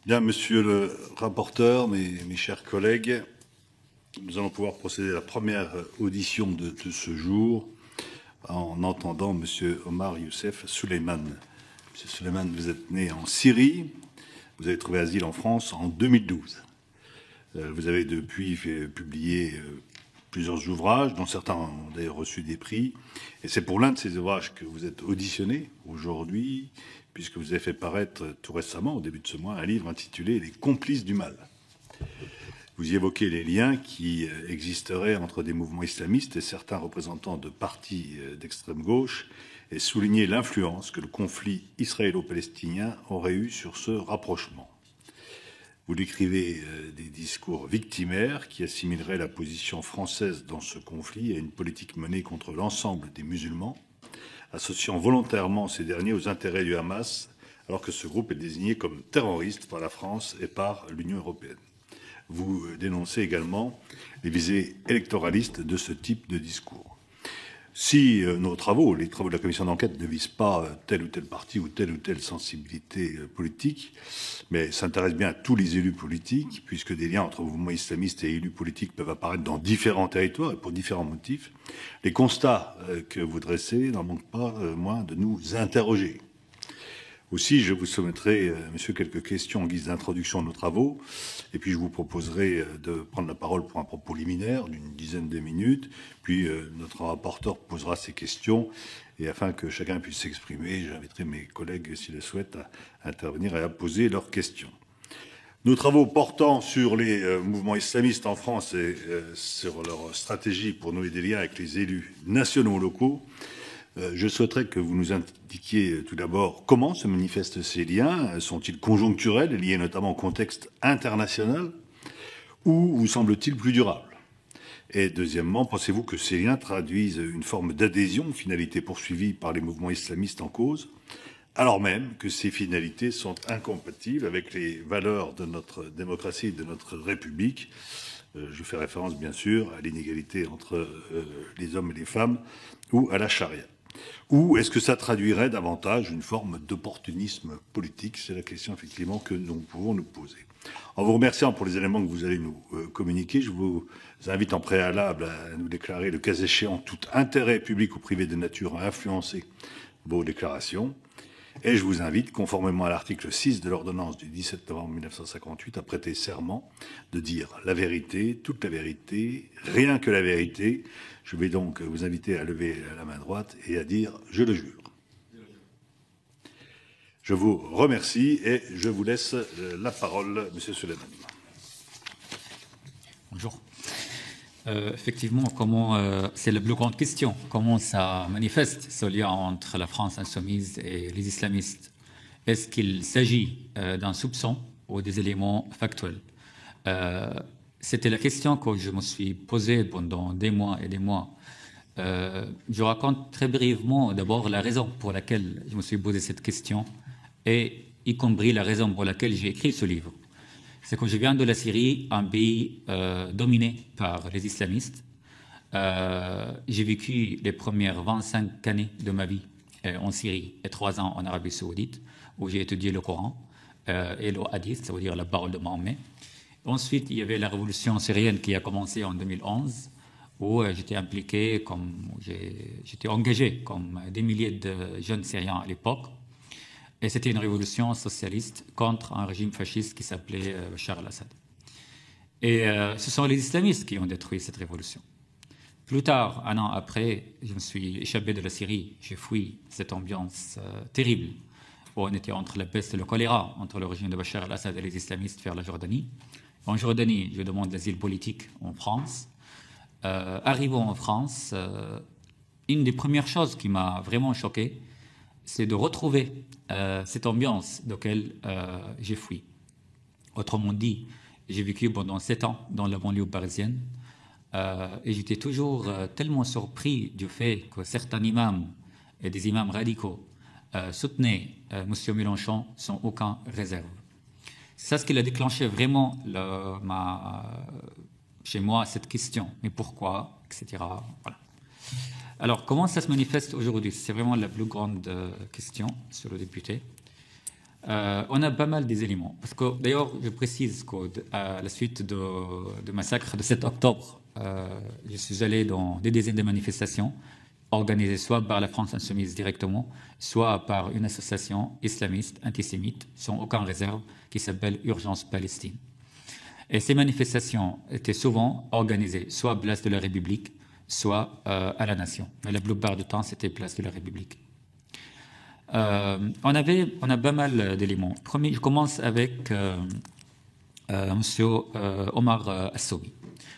Bien, monsieur le rapporteur, mes chers collègues, nous allons pouvoir procéder à la première audition de ce jour en entendant monsieur Omar Youssef Souleymane. Monsieur Souleymane, vous êtes né en Syrie, vous avez trouvé asile en France en 2012. Vous avez depuis publié plusieurs ouvrages, dont certains ont d'ailleurs reçu des prix. Et c'est pour l'un de ces ouvrages que vous êtes auditionné aujourd'hui, puisque vous avez fait paraître tout récemment, au début de ce mois, un livre intitulé « Les complices du mal ». Vous y évoquez les liens qui existeraient entre des mouvements islamistes et certains représentants de partis d'extrême gauche et soulignez l'influence que le conflit israélo-palestinien aurait eu sur ce rapprochement. Vous décrivez des discours victimaires qui assimileraient la position française dans ce conflit à une politique menée contre l'ensemble des musulmans, associant volontairement ces derniers aux intérêts du Hamas, alors que ce groupe est désigné comme terroriste par la France et par l'Union européenne. Vous dénoncez également les visées électoralistes de ce type de discours. Si les travaux de la commission d'enquête ne visent pas tel ou tel parti ou telle sensibilité politique, mais s'intéressent bien à tous les élus politiques, puisque des liens entre mouvements islamistes et élus politiques peuvent apparaître dans différents territoires et pour différents motifs, les constats que vous dressez n'en manquent pas moins de nous interroger. Aussi, je vous soumettrai, monsieur, quelques questions en guise d'introduction à nos travaux, et puis je vous proposerai de prendre la parole pour un propos liminaire d'une dizaine de minutes, puis notre rapporteur posera ses questions, et afin que chacun puisse s'exprimer, j'inviterai mes collègues, s'ils le souhaitent, à intervenir et à poser leurs questions. Nos travaux portant sur les mouvements islamistes en France et sur leur stratégie pour nouer des liens avec les élus nationaux locaux, je souhaiterais que vous nous indiquiez tout d'abord comment se manifestent ces liens. Sont-ils conjoncturels, liés notamment au contexte international, ou vous semble-t-il plus durables? Et deuxièmement, pensez-vous que ces liens traduisent une forme d'adhésion aux finalités poursuivies par les mouvements islamistes en cause, alors même que ces finalités sont incompatibles avec les valeurs de notre démocratie et de notre République? Je fais référence, bien sûr, à l'inégalité entre les hommes et les femmes ou à la charia. Ou est-ce que ça traduirait davantage une forme d'opportunisme politique? C'est la question, effectivement, que nous pouvons nous poser. En vous remerciant pour les éléments que vous allez nous communiquer, je vous invite en préalable à nous déclarer, le cas échéant, tout intérêt public ou privé de nature à influencer vos déclarations. Et je vous invite, conformément à l'article 6 de l'ordonnance du 17 novembre 1958, à prêter serment de dire la vérité, toute la vérité, rien que la vérité. Je vais donc vous inviter à lever la main droite et à dire « Je le jure ». Je vous remercie et je vous laisse la parole, Monsieur Souleymane. Bonjour. Effectivement, c'est la plus grande question. Comment ça manifeste ce lien entre la France insoumise et les islamistes? Est-ce qu'il s'agit d'un soupçon ou des éléments factuels? C'était la question que je me suis posée pendant des mois et des mois. Je raconte très brièvement d'abord la raison pour laquelle je me suis posé cette question et y compris la raison pour laquelle j'ai écrit ce livre. C'est que je viens de la Syrie, un pays dominé par les islamistes. J'ai vécu les premières 25 années de ma vie en Syrie et 3 ans en Arabie Saoudite, où j'ai étudié le Coran et le Hadith, ça veut dire la parole de Mahomet. Ensuite, il y avait la révolution syrienne qui a commencé en 2011, où j'étais impliqué, j'étais engagé comme des milliers de jeunes Syriens à l'époque. Et c'était une révolution socialiste contre un régime fasciste qui s'appelait Bachar al-Assad. Et ce sont les islamistes qui ont détruit cette révolution. Plus tard, 1 an après, je me suis échappé de la Syrie. J'ai fui cette ambiance terrible où on était entre la peste et le choléra, entre le régime de Bachar al-Assad et les islamistes vers la Jordanie. En Jordanie, je demande l'asile politique en France. Arrivant en France, une des premières choses qui m'a vraiment choqué, c'est de retrouver cette ambiance de laquelle j'ai fui. Autrement dit, j'ai vécu pendant 7 ans dans la banlieue parisienne et j'étais toujours tellement surpris du fait que certains imams et des imams radicaux soutenaient M. Mélenchon sans aucune réserve. C'est ça ce qui a déclenché vraiment chez moi cette question. Mais pourquoi, etc. Voilà. Alors, comment ça se manifeste aujourd'hui? C'est vraiment la plus grande question sur le député. On a pas mal des éléments. Parce que d'ailleurs, je précise qu'à la suite du massacre de 7 octobre, je suis allé dans des dizaines de manifestations organisées soit par la France insoumise directement, soit par une association islamiste, antisémite, sans aucune réserve, qui s'appelle Urgence Palestine. Et ces manifestations étaient souvent organisées soit à Place de la République, soit à la Nation. Mais la plupart du temps, c'était Place de la République. On a pas mal d'éléments. Premier, je commence avec Monsieur Omar Al-Soumi.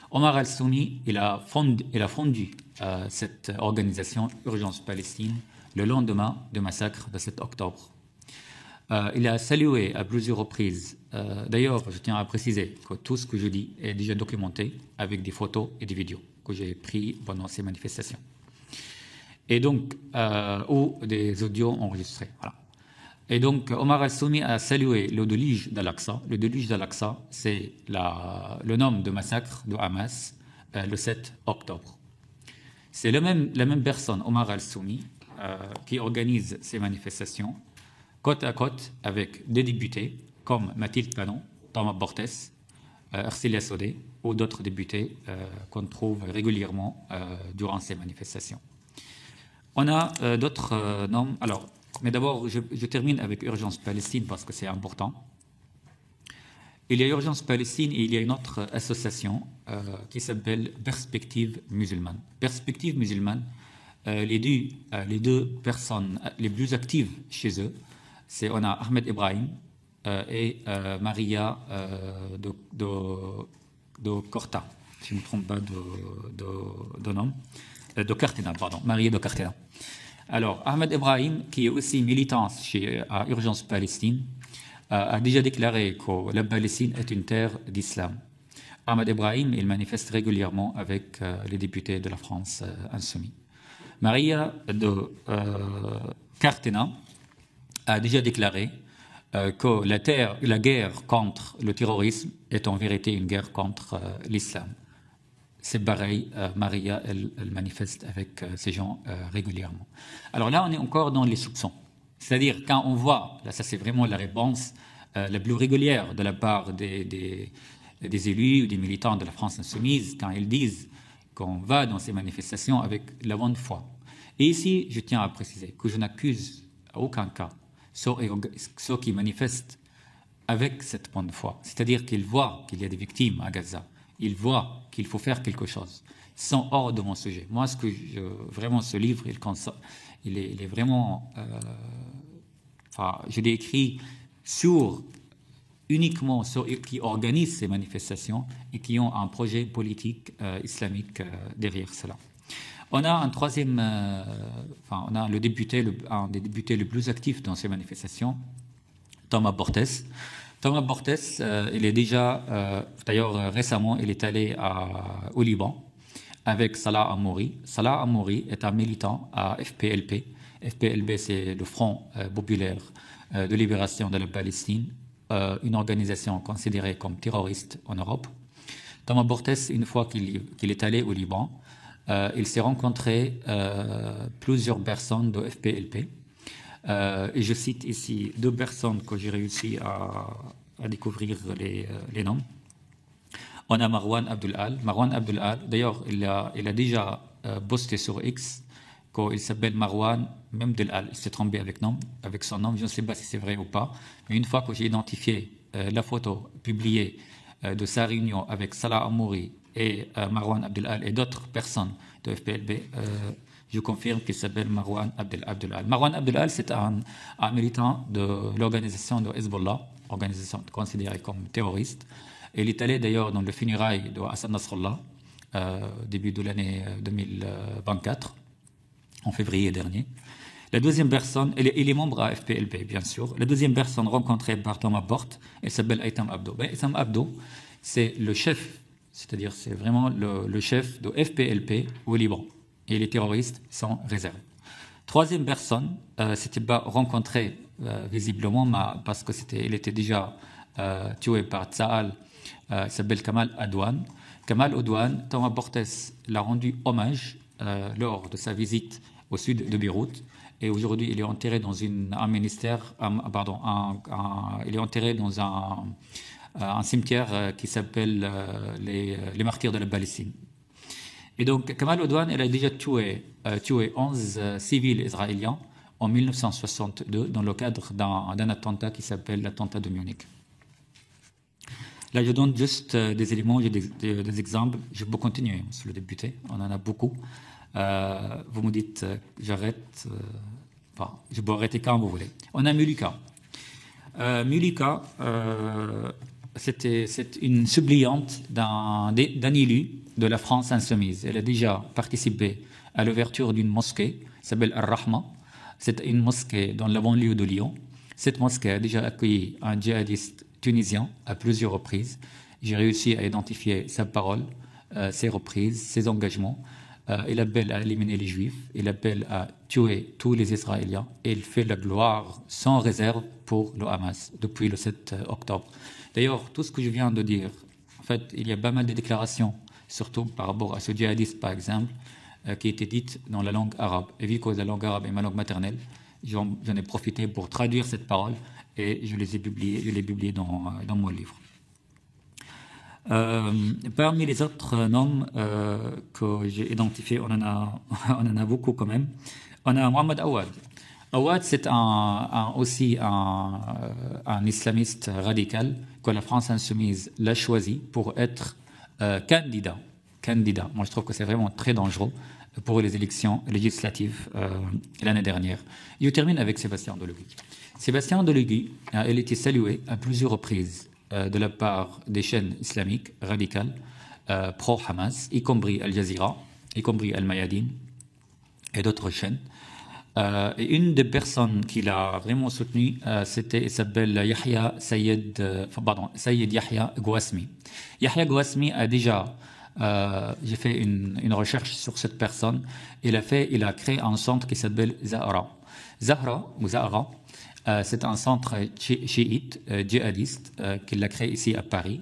Omar Al-Soumi, il a fondu cette organisation Urgence Palestine le lendemain du massacre de 7 octobre. Il a salué à plusieurs reprises. D'ailleurs, je tiens à préciser que tout ce que je dis est déjà documenté avec des photos et des vidéos que j'ai prises pendant ces manifestations. Et donc, ou des audios enregistrés. Voilà. Et donc, Omar Al-Soumi a salué le déluge d'Al-Aqsa. Le déluge d'Al-Aqsa, c'est le nom de massacre de Hamas le 7 octobre. C'est la même personne, Omar Al-Soumi, qui organise ces manifestations côte à côte avec des députés comme Mathilde Panot, Thomas Bortes, Arcelia Sodé ou d'autres députés qu'on trouve régulièrement durant ces manifestations. On a d'autres noms. Alors, mais d'abord, je termine avec Urgence Palestine parce que c'est important. Il y a Urgence Palestine et il y a une autre association qui s'appelle Perspective musulmane. Perspective musulmane, les deux personnes les plus actives chez eux, on a Ahmed Ibrahim et Maria de Corta, si je ne me trompe pas de nom. De Cartena, pardon, Maria de Cartena. Alors, Ahmed Ibrahim, qui est aussi militant à Urgence Palestine, a déjà déclaré que la Palestine est une terre d'islam. Ahmed Ibrahim, il manifeste régulièrement avec les députés de la France insoumise. Maria de Cartena a déjà déclaré que la guerre contre le terrorisme est en vérité une guerre contre l'islam. C'est pareil, Maria, elle manifeste avec ces gens régulièrement. Alors là, on est encore dans les soupçons. C'est-à-dire, quand on voit, là, ça c'est vraiment la réponse la plus régulière de la part des élus ou des militants de la France insoumise, quand ils disent qu'on va dans ces manifestations avec la bonne foi. Et ici, je tiens à préciser que je n'accuse à aucun cas ceux qui manifestent avec cette bonne foi. C'est-à-dire qu'ils voient qu'il y a des victimes à Gaza. Ils voient qu'il faut faire quelque chose. Ils sont hors de mon sujet. Moi, vraiment, ce livre, il est vraiment... je l'ai écrit uniquement sur qui organisent ces manifestations et qui ont un projet politique islamique derrière cela. On a un troisième... on a un des députés les plus actifs dans ces manifestations, Thomas Bortes. Thomas Bortes, il est déjà, d'ailleurs récemment, il est allé au Liban avec Salah Hamouri. Salah Hamouri est un militant à FPLP. FPLP, c'est le Front populaire de libération de la Palestine, une organisation considérée comme terroriste en Europe. Thomas Bortes, une fois qu'il est allé au Liban, il s'est rencontré plusieurs personnes de FPLP. Et je cite ici deux personnes que j'ai réussi à découvrir les noms. On a Marwan Abdul-Al. Marwan Abdul-Al, d'ailleurs, il a déjà posté sur X qu'il s'appelle Marwan Abdul-Al. Il s'est trompé avec son nom. Je ne sais pas si c'est vrai ou pas. Mais une fois que j'ai identifié la photo publiée de sa réunion avec Salah Hamouri et Marwan Abdul-Al et d'autres personnes de FPLB, je confirme qu'il s'appelle Marwan Abdul-Al. Marwan Abdul-Al, c'est un militant de l'organisation de Hezbollah, organisation considérée comme terroriste. Il est allé d'ailleurs dans le funérail de Hassan Nasrallah, début de l'année 2024, en février dernier. La deuxième personne, il est membre à FPLP, bien sûr. La deuxième personne rencontrée par Thomas Bortes, elle s'appelle Aitam Abdo. Aitam Abdo, c'est le chef, c'est-à-dire c'est vraiment le chef de FPLP au Liban. Et les terroristes sont réservés. Troisième personne, c'était pas rencontré visiblement, parce que il était déjà tué par Tsahal. Il s'appelle Kamal Adwan. Kamal Adwan, Thomas Bortes l'a rendu hommage lors de sa visite au sud de Beyrouth. et aujourd'hui il est enterré dans un ministère, il est enterré dans un cimetière qui s'appelle les martyrs de la Palestine. Et donc Kamal Odwan, il a déjà tué 11 civils israéliens en 1962 dans le cadre d'un attentat qui s'appelle l'attentat de Munich. Là, je donne juste des éléments, des exemples. Je peux continuer, monsieur le député, on en a beaucoup. Vous me dites, j'arrête. Je peux arrêter quand vous voulez. On a Mulika. Mulika, c'est une suppliante d'un élu de la France insoumise. Elle a déjà participé à l'ouverture d'une mosquée qui s'appelle Al-Rahma. C'est une mosquée dans la banlieue de Lyon. Cette mosquée a déjà accueilli un djihadiste tunisien à plusieurs reprises. J'ai réussi à identifier sa parole, ses reprises, ses engagements. Il appelle à éliminer les Juifs, il appelle à tuer tous les Israéliens et il fait la gloire sans réserve pour le Hamas depuis le 7 octobre. D'ailleurs, tout ce que je viens de dire, en fait, il y a pas mal de déclarations, surtout par rapport à ce djihadiste, par exemple, qui étaient dites dans la langue arabe. Et vu que la langue arabe est ma langue maternelle, j'en ai profité pour traduire cette parole et je l'ai publié dans mon livre. Parmi les autres noms que j'ai identifiés, on en a beaucoup quand même. On a Mohamed Awad. Awad, c'est aussi un islamiste radical que la France insoumise l'a choisi pour être candidat. Moi, je trouve que c'est vraiment très dangereux pour les élections législatives l'année dernière. Je termine avec Sébastien Delegui. Sébastien Delegui a été salué à plusieurs reprises de la part des chaînes islamiques radicales pro-Hamas, y compris Al Jazeera, y compris Al Mayadeen et d'autres chaînes. Et une des personnes qui l'a vraiment soutenu, il s'appelle Sayyid Yahya Gouasmi. Yahya Gouasmi a déjà, j'ai fait une recherche sur cette personne, il a créé un centre qui s'appelle Zahra. Zahra, c'est un centre chiite, djihadiste, qu'il a créé ici à Paris.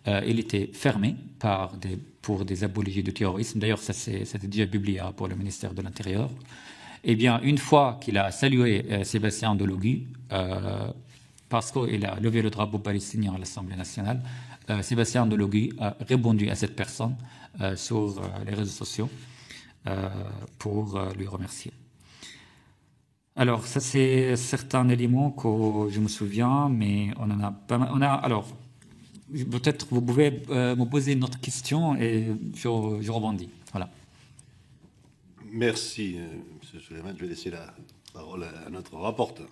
Il était fermé pour des apologies de terrorisme. D'ailleurs, c'était déjà publié pour le ministère de l'Intérieur. Eh bien, une fois qu'il a salué Sébastien Delegui, parce qu'il a levé le drapeau palestinien à l'Assemblée nationale, Sébastien Delegui a répondu à cette personne sur les réseaux sociaux pour lui remercier. Alors, ça, c'est certains éléments que je me souviens, mais on en a pas mal. Alors, peut-être vous pouvez me poser une autre question et je rebondis. Voilà. Merci, M. Suleiman. Je vais laisser la parole à notre rapporteur.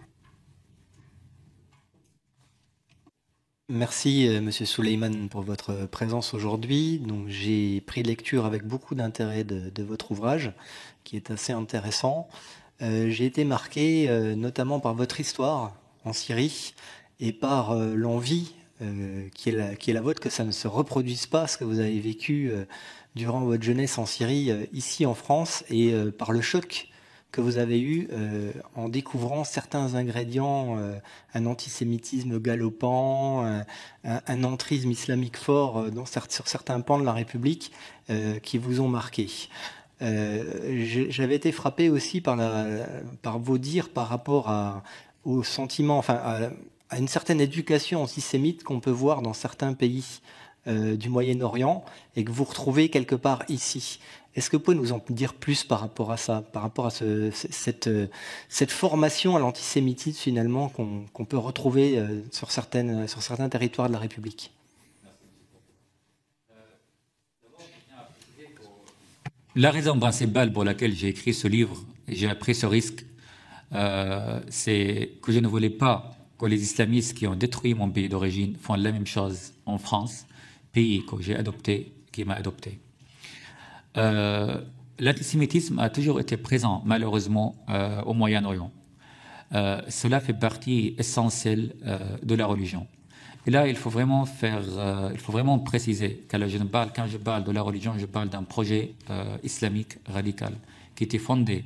Merci, M. Suleiman, pour votre présence aujourd'hui. Donc, j'ai pris lecture avec beaucoup d'intérêt de votre ouvrage, qui est assez intéressant. J'ai été marqué notamment par votre histoire en Syrie et par l'envie qui est la vôtre que ça ne se reproduise pas, ce que vous avez vécu durant votre jeunesse en Syrie, ici en France, et par le choc que vous avez eu en découvrant certains ingrédients, un antisémitisme galopant, un entrisme islamique fort sur certains pans de la République qui vous ont marqué. J'avais été frappé aussi par vos dires par rapport au sentiment, enfin à une certaine éducation antisémite qu'on peut voir dans certains pays du Moyen-Orient et que vous retrouvez quelque part ici. Est-ce que vous pouvez nous en dire plus par rapport à ça, par rapport à cette formation à l'antisémitisme finalement qu'on peut retrouver sur certains territoires de la République? La raison principale pour laquelle j'ai écrit ce livre et j'ai pris ce risque, c'est que je ne voulais pas que les islamistes qui ont détruit mon pays d'origine font la même chose en France, pays que j'ai adopté, qui m'a adopté. L'antisémitisme a toujours été présent, malheureusement, au Moyen-Orient. Cela fait partie essentielle de la religion. Et là, il faut vraiment préciser que quand je parle de la religion, je parle d'un projet islamique radical qui était fondé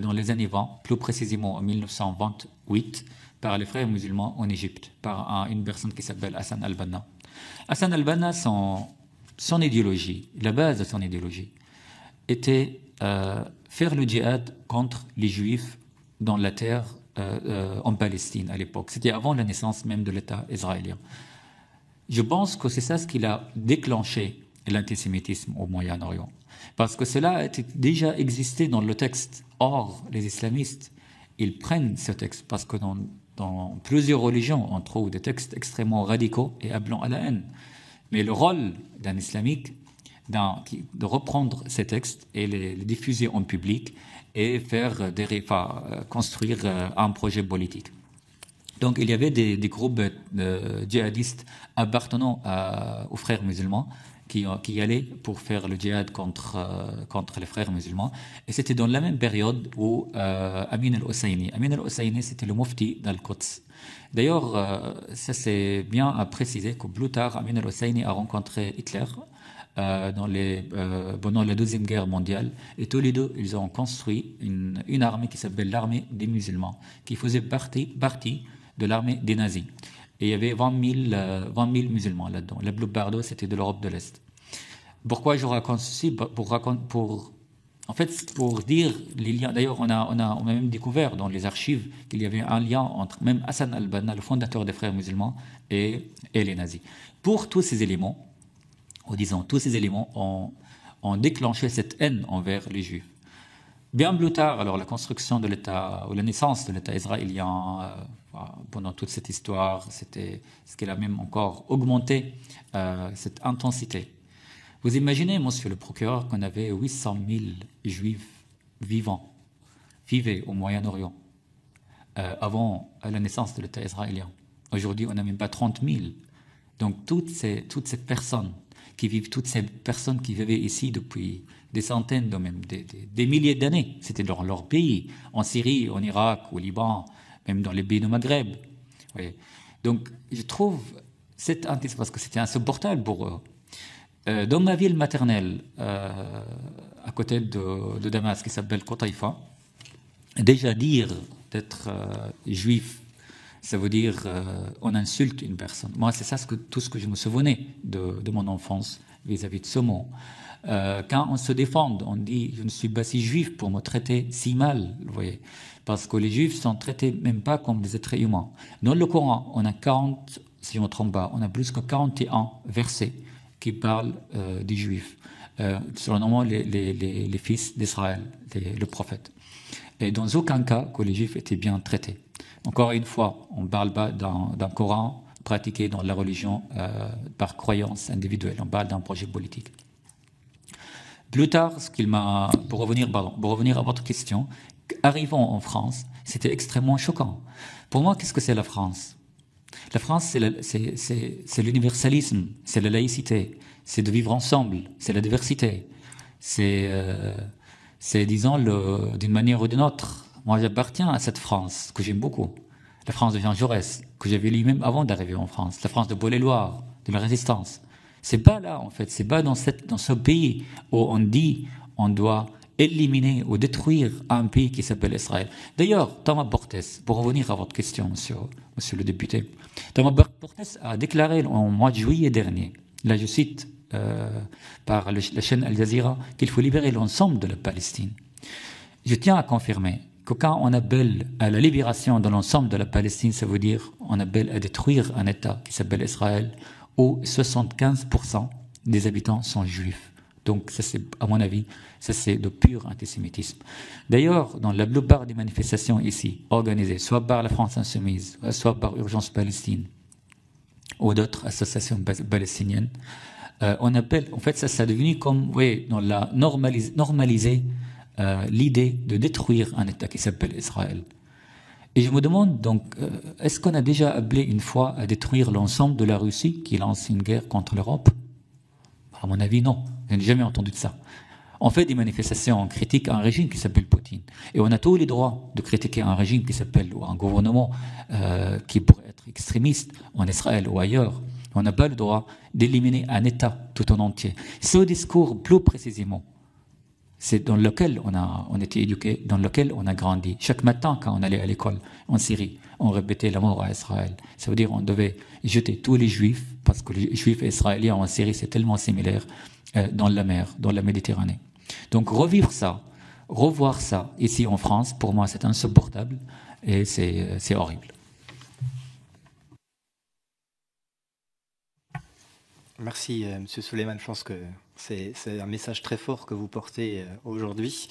dans les années 20, plus précisément en 1928, par les frères musulmans en Égypte, par une personne qui s'appelle Hassan al-Banna. Hassan al-Banna, son idéologie, la base de son idéologie, était faire le djihad contre les juifs dans la terre en Palestine à l'époque. C'était avant la naissance même de l'État israélien. Je pense que c'est ça ce qui a déclenché l'antisémitisme au Moyen-Orient. Parce que cela a déjà existé dans le texte. Or, les islamistes, ils prennent ce texte parce que dans plusieurs religions, on trouve des textes extrêmement radicaux et appelant à la haine. Mais le rôle d'un islamique, de reprendre ces textes et les diffuser en public et construire un projet politique. Donc il y avait des groupes djihadistes appartenant aux frères musulmans qui allaient pour faire le djihad contre les frères musulmans. Et c'était dans la même période où Amin al-Husseini. Amin al-Husseini, c'était le mufti d'Al-Quds. D'ailleurs, ça c'est bien à préciser que plus tard, Amin al-Husseini a rencontré Hitler pendant la Deuxième Guerre mondiale. Et tous les deux, ils ont construit une armée qui s'appelle l'armée des musulmans, qui faisait partie de l'armée des nazis. Et il y avait 20 000 musulmans là-dedans. La plupart d'eux, c'était de l'Europe de l'Est. Pourquoi je raconte ceci? Pour dire les liens. D'ailleurs, on a même découvert dans les archives qu'il y avait un lien entre même Hassan al-Banna, le fondateur des frères musulmans, et les nazis. Pour tous ces éléments, tous ces éléments ont déclenché cette haine envers les Juifs. Bien plus tard, alors la construction de l'État, ou la naissance de l'État israélien, pendant toute cette histoire, c'était ce qui a même encore augmenté cette intensité. Vous imaginez, monsieur le procureur, qu'on avait 800 000 Juifs vivaient au Moyen-Orient avant la naissance de l'État israélien. Aujourd'hui, on n'a même pas 30 000. Donc toutes ces personnes qui vivaient ici depuis des centaines, même des milliers d'années, c'était dans leur pays, en Syrie, en Irak, au Liban, même dans les pays du Maghreb. Oui. Donc je trouve cette antisémitisme, parce que c'était insupportable pour eux. Dans ma ville maternelle, à côté de Damas, qui s'appelle Kotaïfa, déjà dire d'être juif, ça veut dire on insulte une personne. Moi, c'est ça tout ce que je me souvenais de mon enfance vis-à-vis de ce mot. Quand on se défend, on dit je ne suis pas si juif pour me traiter si mal, vous voyez, parce que les juifs sont traités même pas comme des êtres humains. Dans le Coran, on a 40, si je ne me trompe pas, on a plus que 41 versets qui parlent des juifs, surnommant les fils d'Israël, le prophète. Et dans aucun cas que les juifs étaient bien traités. Encore une fois, on ne parle pas d'un Coran pratiqué dans la religion par croyance individuelle, on parle d'un projet politique. Plus tard, pour revenir à votre question, arrivant en France, c'était extrêmement choquant. Pour moi, qu'est-ce que c'est la France? La France, c'est l'universalisme, c'est la laïcité, c'est de vivre ensemble, c'est la diversité, c'est disons, d'une manière ou d'une autre. Moi, j'appartiens à cette France que j'aime beaucoup. La France de Jean Jaurès, que j'avais lu même avant d'arriver en France. La France de Paul-et-Loire, de la Résistance. C'est pas là, en fait. C'est pas dans ce pays où on dit on doit éliminer ou détruire un pays qui s'appelle Israël. D'ailleurs, Thomas Bortes, pour revenir à votre question, monsieur le député, Thomas Bortes a déclaré en mois de juillet dernier, là je cite par la chaîne Al Jazeera, qu'il faut libérer l'ensemble de la Palestine. Je tiens à confirmer que quand on appelle à la libération de l'ensemble de la Palestine, ça veut dire on appelle à détruire un État qui s'appelle Israël, où 75% des habitants sont juifs. Donc ça c'est, à mon avis, ça c'est de pur antisémitisme. D'ailleurs, dans la plupart des manifestations ici, organisées soit par la France Insoumise, soit par Urgence Palestine, ou d'autres associations palestiniennes, on appelle, en fait ça c'est devenu comme, dans la normaliser l'idée de détruire un État qui s'appelle Israël. Et je me demande donc, est-ce qu'on a déjà appelé une fois à détruire l'ensemble de la Russie qui lance une guerre contre l'Europe? À mon avis, non. Je n'ai jamais entendu de ça. On fait des manifestations en critique à un régime qui s'appelle Poutine. Et on a tous les droits de critiquer un régime qui s'appelle, ou un gouvernement qui pourrait être extrémiste en Israël ou ailleurs. On n'a pas le droit d'éliminer un État tout en entier. Ce discours, plus précisément, c'est dans lequel on était éduqué, dans lequel on a grandi. Chaque matin, quand on allait à l'école en Syrie, on répétait la mort à Israël. Ça veut dire qu'on devait jeter tous les juifs, parce que les juifs et israéliens en Syrie, c'est tellement similaire, dans la mer, dans la Méditerranée. Donc revivre ça revoir ça ici en France, pour moi, c'est insupportable et c'est horrible. Merci, Monsieur Souleymane. Je pense que c'est un message très fort que vous portez aujourd'hui.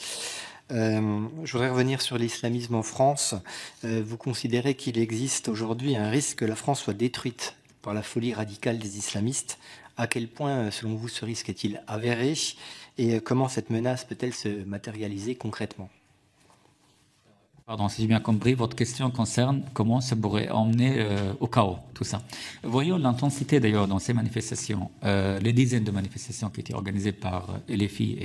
Je voudrais revenir sur l'islamisme en France. Vous considérez qu'il existe aujourd'hui un risque que la France soit détruite par la folie radicale des islamistes. À quel point, selon vous, ce risque est-il avéré et comment cette menace peut-elle se matérialiser concrètement? Pardon, si j'ai bien compris, votre question concerne comment ça pourrait emmener au chaos, tout ça. Voyons l'intensité d'ailleurs dans ces manifestations, les dizaines de manifestations qui étaient organisées par LFI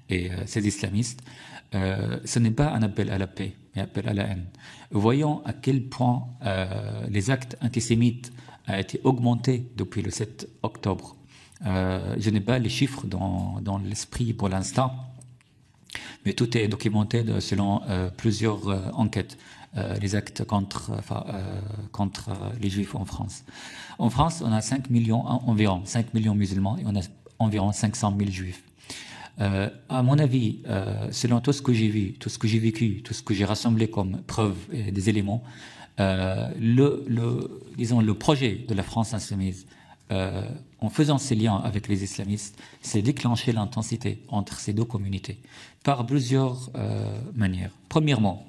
et ces islamistes. Ce n'est pas un appel à la paix, mais un appel à la haine. Voyons à quel point les actes antisémites ont été augmentés depuis le 7 octobre. Je n'ai pas les chiffres dans l'esprit pour l'instant, mais tout est documenté selon plusieurs enquêtes, les actes contre les Juifs en France. En France, on a 5 millions, environ 5 millions de musulmans et on a environ 500 000 Juifs. À mon avis, selon tout ce que j'ai vu, tout ce que j'ai vécu, tout ce que j'ai rassemblé comme preuves et des éléments, disons, le projet de la France insoumise, en faisant ces liens avec les islamistes, c'est déclencher l'intensité entre ces deux communautés par plusieurs manières. Premièrement,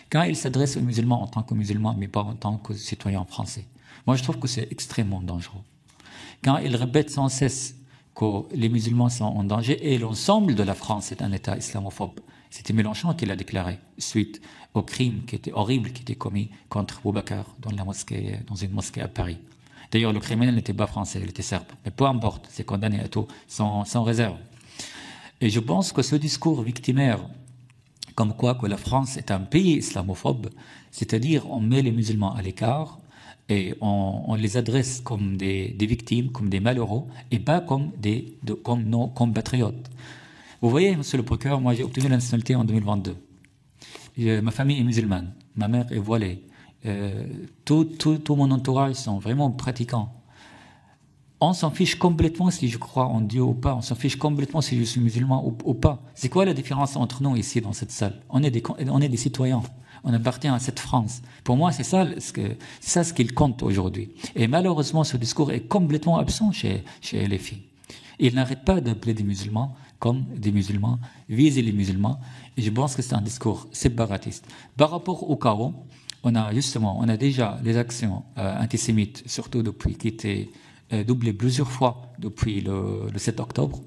quand ils s'adressent aux musulmans en tant que musulmans, mais pas en tant que citoyens français, moi je trouve que c'est extrêmement dangereux. Quand ils répètent sans cesse que les musulmans sont en danger et l'ensemble de la France est un État islamophobe. C'était Mélenchon qui l'a déclaré suite au crime qui était horrible, qui était commis contre Boubacar dans une mosquée à Paris. D'ailleurs, le criminel n'était pas français, il était serbe. Mais peu importe, c'est condamné à tout, sans réserve. Et je pense que ce discours victimaire, comme quoi que la France est un pays islamophobe, c'est-à-dire on met les musulmans à l'écart et on les adresse comme des victimes, comme des malheureux, et pas comme nos compatriotes. Vous voyez, monsieur le procureur, moi j'ai obtenu la nationalité en 2022. Ma famille est musulmane, ma mère est voilée. Tout mon entourage sont vraiment pratiquants. On s'en fiche complètement si je crois en Dieu ou pas. On s'en fiche complètement si je suis musulman ou pas. C'est quoi la différence entre nous ici dans cette salle? On est des citoyens. On appartient à cette France. Pour moi, c'est ça ce qu'il compte aujourd'hui. Et malheureusement, ce discours est complètement absent chez LFI. Ils n'arrêtent pas d'appeler des musulmans comme des musulmans, viser les musulmans. Et je pense que c'est un discours séparatiste. Par rapport au chaos, on a déjà les actions antisémites, surtout depuis qui étaient doublées plusieurs fois depuis le 7 octobre.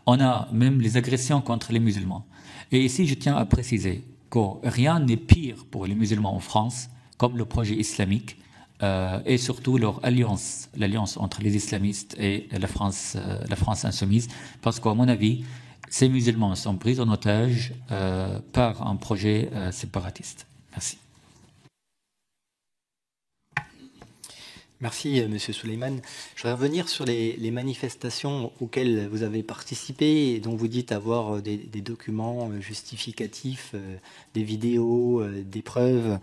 On a même les agressions contre les musulmans. Et ici, je tiens à préciser que rien n'est pire pour les musulmans en France, comme le projet islamique, et surtout l'alliance entre les islamistes et la France insoumise, parce qu'à mon avis, ces musulmans sont pris en otage par un projet séparatiste. Merci. Merci, Monsieur Souleymane. Je voudrais revenir sur les manifestations auxquelles vous avez participé et dont vous dites avoir des documents justificatifs, des vidéos, des preuves,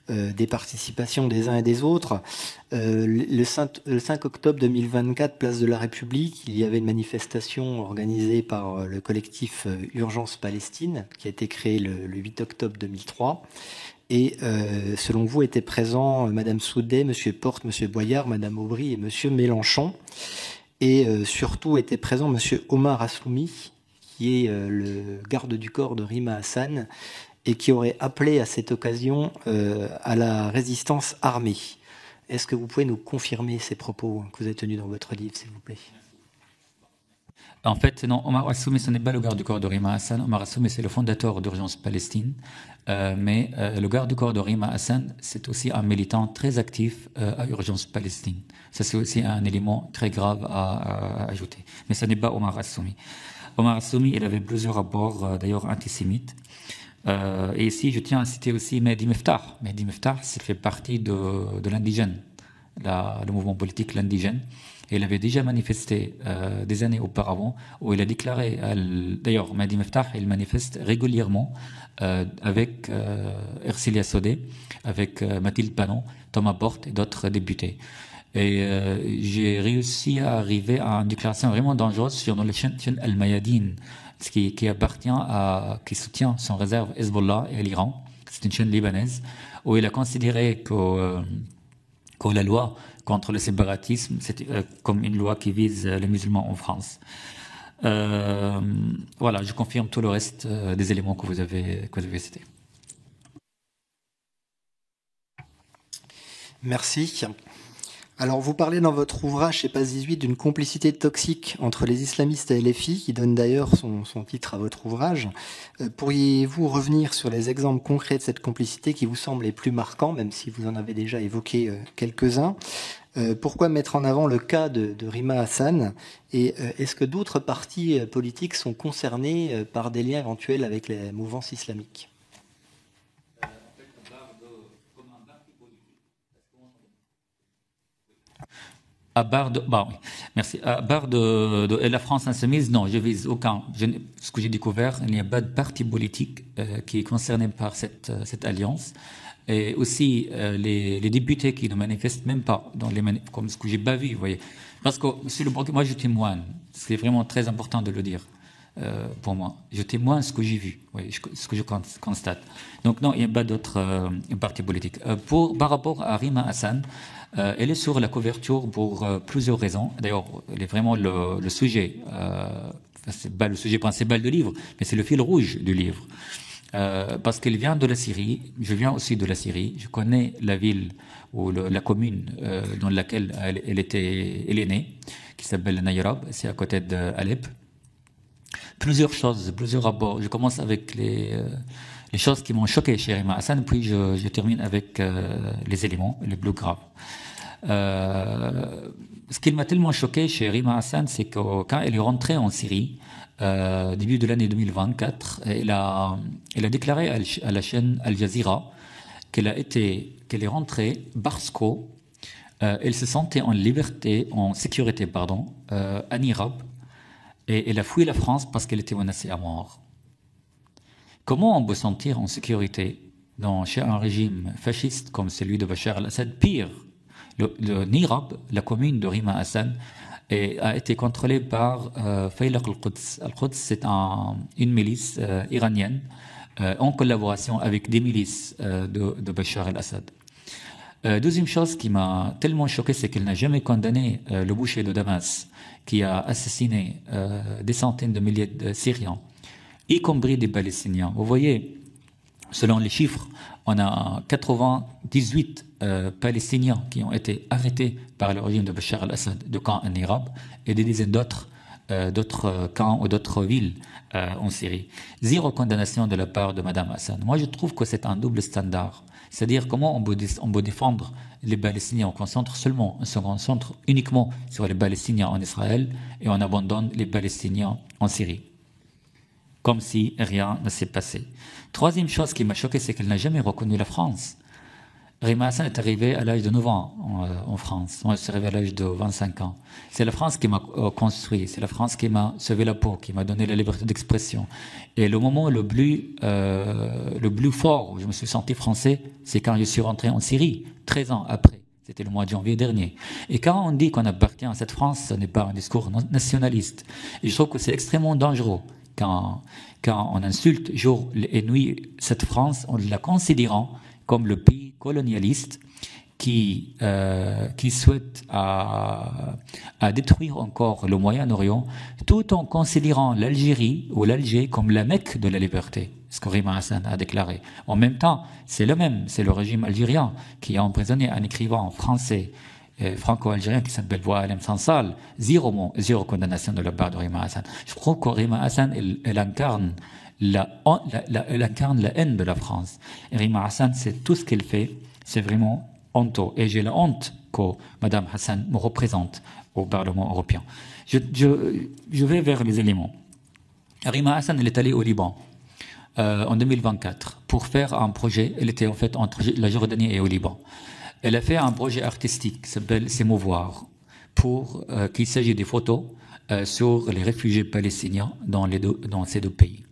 des participations des uns et des autres. Le 5 octobre 2024, place de la République, il y avait une manifestation organisée par le collectif Urgence Palestine, qui a été créé le 8 octobre 2003. Et selon vous, étaient présents Madame Soudet, Monsieur Porte, Monsieur Boyard, Madame Aubry et Monsieur Mélenchon. Et surtout était présent Monsieur Omar Assoumi, qui est le garde du corps de Rima Hassan et qui aurait appelé à cette occasion à la résistance armée. Est-ce que vous pouvez nous confirmer ces propos que vous avez tenus dans votre livre, s'il vous plaît? En fait, non, Omar Assoumi, ce n'est pas le garde du corps de Rima Hassan. Omar Assoumi, c'est le fondateur d'Urgence Palestine. Mais le garde du corps de Rima Hassan, c'est aussi un militant très actif à Urgence Palestine. Ça, c'est aussi un élément très grave à ajouter. Mais ce n'est pas Omar Assoumi. Omar Assoumi, il avait plusieurs rapports, d'ailleurs, antisémites. Et ici, je tiens à citer aussi Mehdi Meftah. Mehdi Meftah, ça fait partie de l'indigène, le mouvement politique l'indigène. Et il avait déjà manifesté des années auparavant, où il a déclaré, d'ailleurs, Mehdi Meftah, il manifeste régulièrement avec Ercilia Sodé, avec Mathilde Panot, Thomas Porte et d'autres députés. Et j'ai réussi à arriver à une déclaration vraiment dangereuse sur le chaîne Al-Mayadine qui appartient qui soutient sans réserve Hezbollah et l'Iran. C'est une chaîne libanaise où il a considéré que la loi contre le séparatisme, c'est comme une loi qui vise les musulmans en France. Voilà, je confirme tout le reste des éléments que vous avez cités. Merci. Alors, vous parlez dans votre ouvrage, chez Page 18, d'une complicité toxique entre les islamistes et LFI, qui donne d'ailleurs son titre à votre ouvrage. Pourriez-vous revenir sur les exemples concrets de cette complicité qui vous semblent les plus marquants, même si vous en avez déjà évoqué quelques-uns? Pourquoi mettre en avant le cas de Rima Hassan? Et est-ce que d'autres partis politiques sont concernés par des liens éventuels avec les mouvances islamiques? À part de, oui, merci. À part de la France insoumise, non, je vise aucun. Ce que j'ai découvert, il n'y a pas de parti politique qui est concerné par cette alliance. Et aussi les députés qui ne manifestent même pas dans les comme ce que j'ai pas vu, vous voyez. Parce que monsieur le procureur, moi je témoigne. C'est vraiment très important de le dire pour moi. Je témoigne ce que j'ai vu, oui, ce que je constate. Donc non, il n'y a pas d'autres partis politiques. Par rapport à Rima Hassan. Elle est sur la couverture pour plusieurs raisons. D'ailleurs, elle est vraiment le sujet, c'est pas le sujet principal du livre, mais c'est le fil rouge du livre. Parce qu'elle vient de la Syrie, je viens aussi de la Syrie, je connais la ville ou la commune dans laquelle elle est née, qui s'appelle Nayrab, c'est à côté d'Alep. Plusieurs choses, plusieurs rapports. Je commence avec les choses qui m'ont choqué chez Rima Hassan, puis je termine avec les éléments les plus graves. Ce qui m'a tellement choqué chez Rima Hassan, c'est que quand elle est rentrée en Syrie, début de l'année 2024, elle a déclaré à la chaîne Al Jazeera qu'elle est rentrée parce qu'elle se sentait en sécurité, à Nirab, et elle a fui la France parce qu'elle était menacée à mort. Comment on peut se sentir en sécurité chez un régime fasciste comme celui de Bachar al-Assad? Pire, le Nirab, la commune de Rima Hassan, a été contrôlée par Faylaq al-Quds. Al-Quds, c'est une milice iranienne en collaboration avec des milices de Bachar al-Assad. Deuxième chose qui m'a tellement choqué, c'est qu'elle n'a jamais condamné le boucher de Damas qui a assassiné des centaines de milliers de Syriens, y compris des Palestiniens. Vous voyez, selon les chiffres, on a 98 Palestiniens qui ont été arrêtés par le régime de Bachar al-Assad de camps en Irak et des dizaines d'autres camps ou d'autres villes en Syrie. Zéro condamnation de la part de Madame Hassan. Moi, je trouve que c'est un double standard. C'est-à-dire comment on peut défendre les Palestiniens. On se concentre uniquement sur les Palestiniens en Israël et on abandonne les Palestiniens en Syrie. Comme si rien ne s'est passé. Troisième chose qui m'a choqué, c'est qu'elle n'a jamais reconnu la France. Rima Hassan est arrivée à l'âge de 9 ans en France. Moi, je suis arrivé à l'âge de 25 ans. C'est la France qui m'a construit, c'est la France qui m'a sauvé la peau, qui m'a donné la liberté d'expression. Et le moment le plus fort où je me suis senti français, c'est quand je suis rentré en Syrie, 13 ans après. C'était le mois de janvier dernier. Et quand on dit qu'on appartient à cette France, ce n'est pas un discours nationaliste. Et je trouve que c'est extrêmement dangereux quand on insulte jour et nuit cette France en la considérant comme le pays colonialiste qui souhaite à détruire encore le Moyen-Orient, tout en considérant l'Algérie ou l'Alger comme la Mecque de la liberté, ce que Rima Hassan a déclaré. En même temps, c'est le régime algérien qui a emprisonné un écrivain français franco-algérien qui s'appelle Boualem Sansal. Zéro condamnation de la part de Rima Hassan. Je crois que Rima Hassan, elle incarne elle incarne la haine de la France. Et Rima Hassan, c'est tout ce qu'elle fait, c'est vraiment honteux. Et j'ai la honte que Madame Hassan me représente au Parlement européen. Je vais vers les éléments. Rima Hassan, elle est allée au Liban en 2024 pour faire un projet. Elle était en fait entre la Jordanie et au Liban. Elle a fait un projet artistique qui s'appelle S'émouvoir, qu'il s'agit des photos sur les réfugiés palestiniens dans ces deux pays.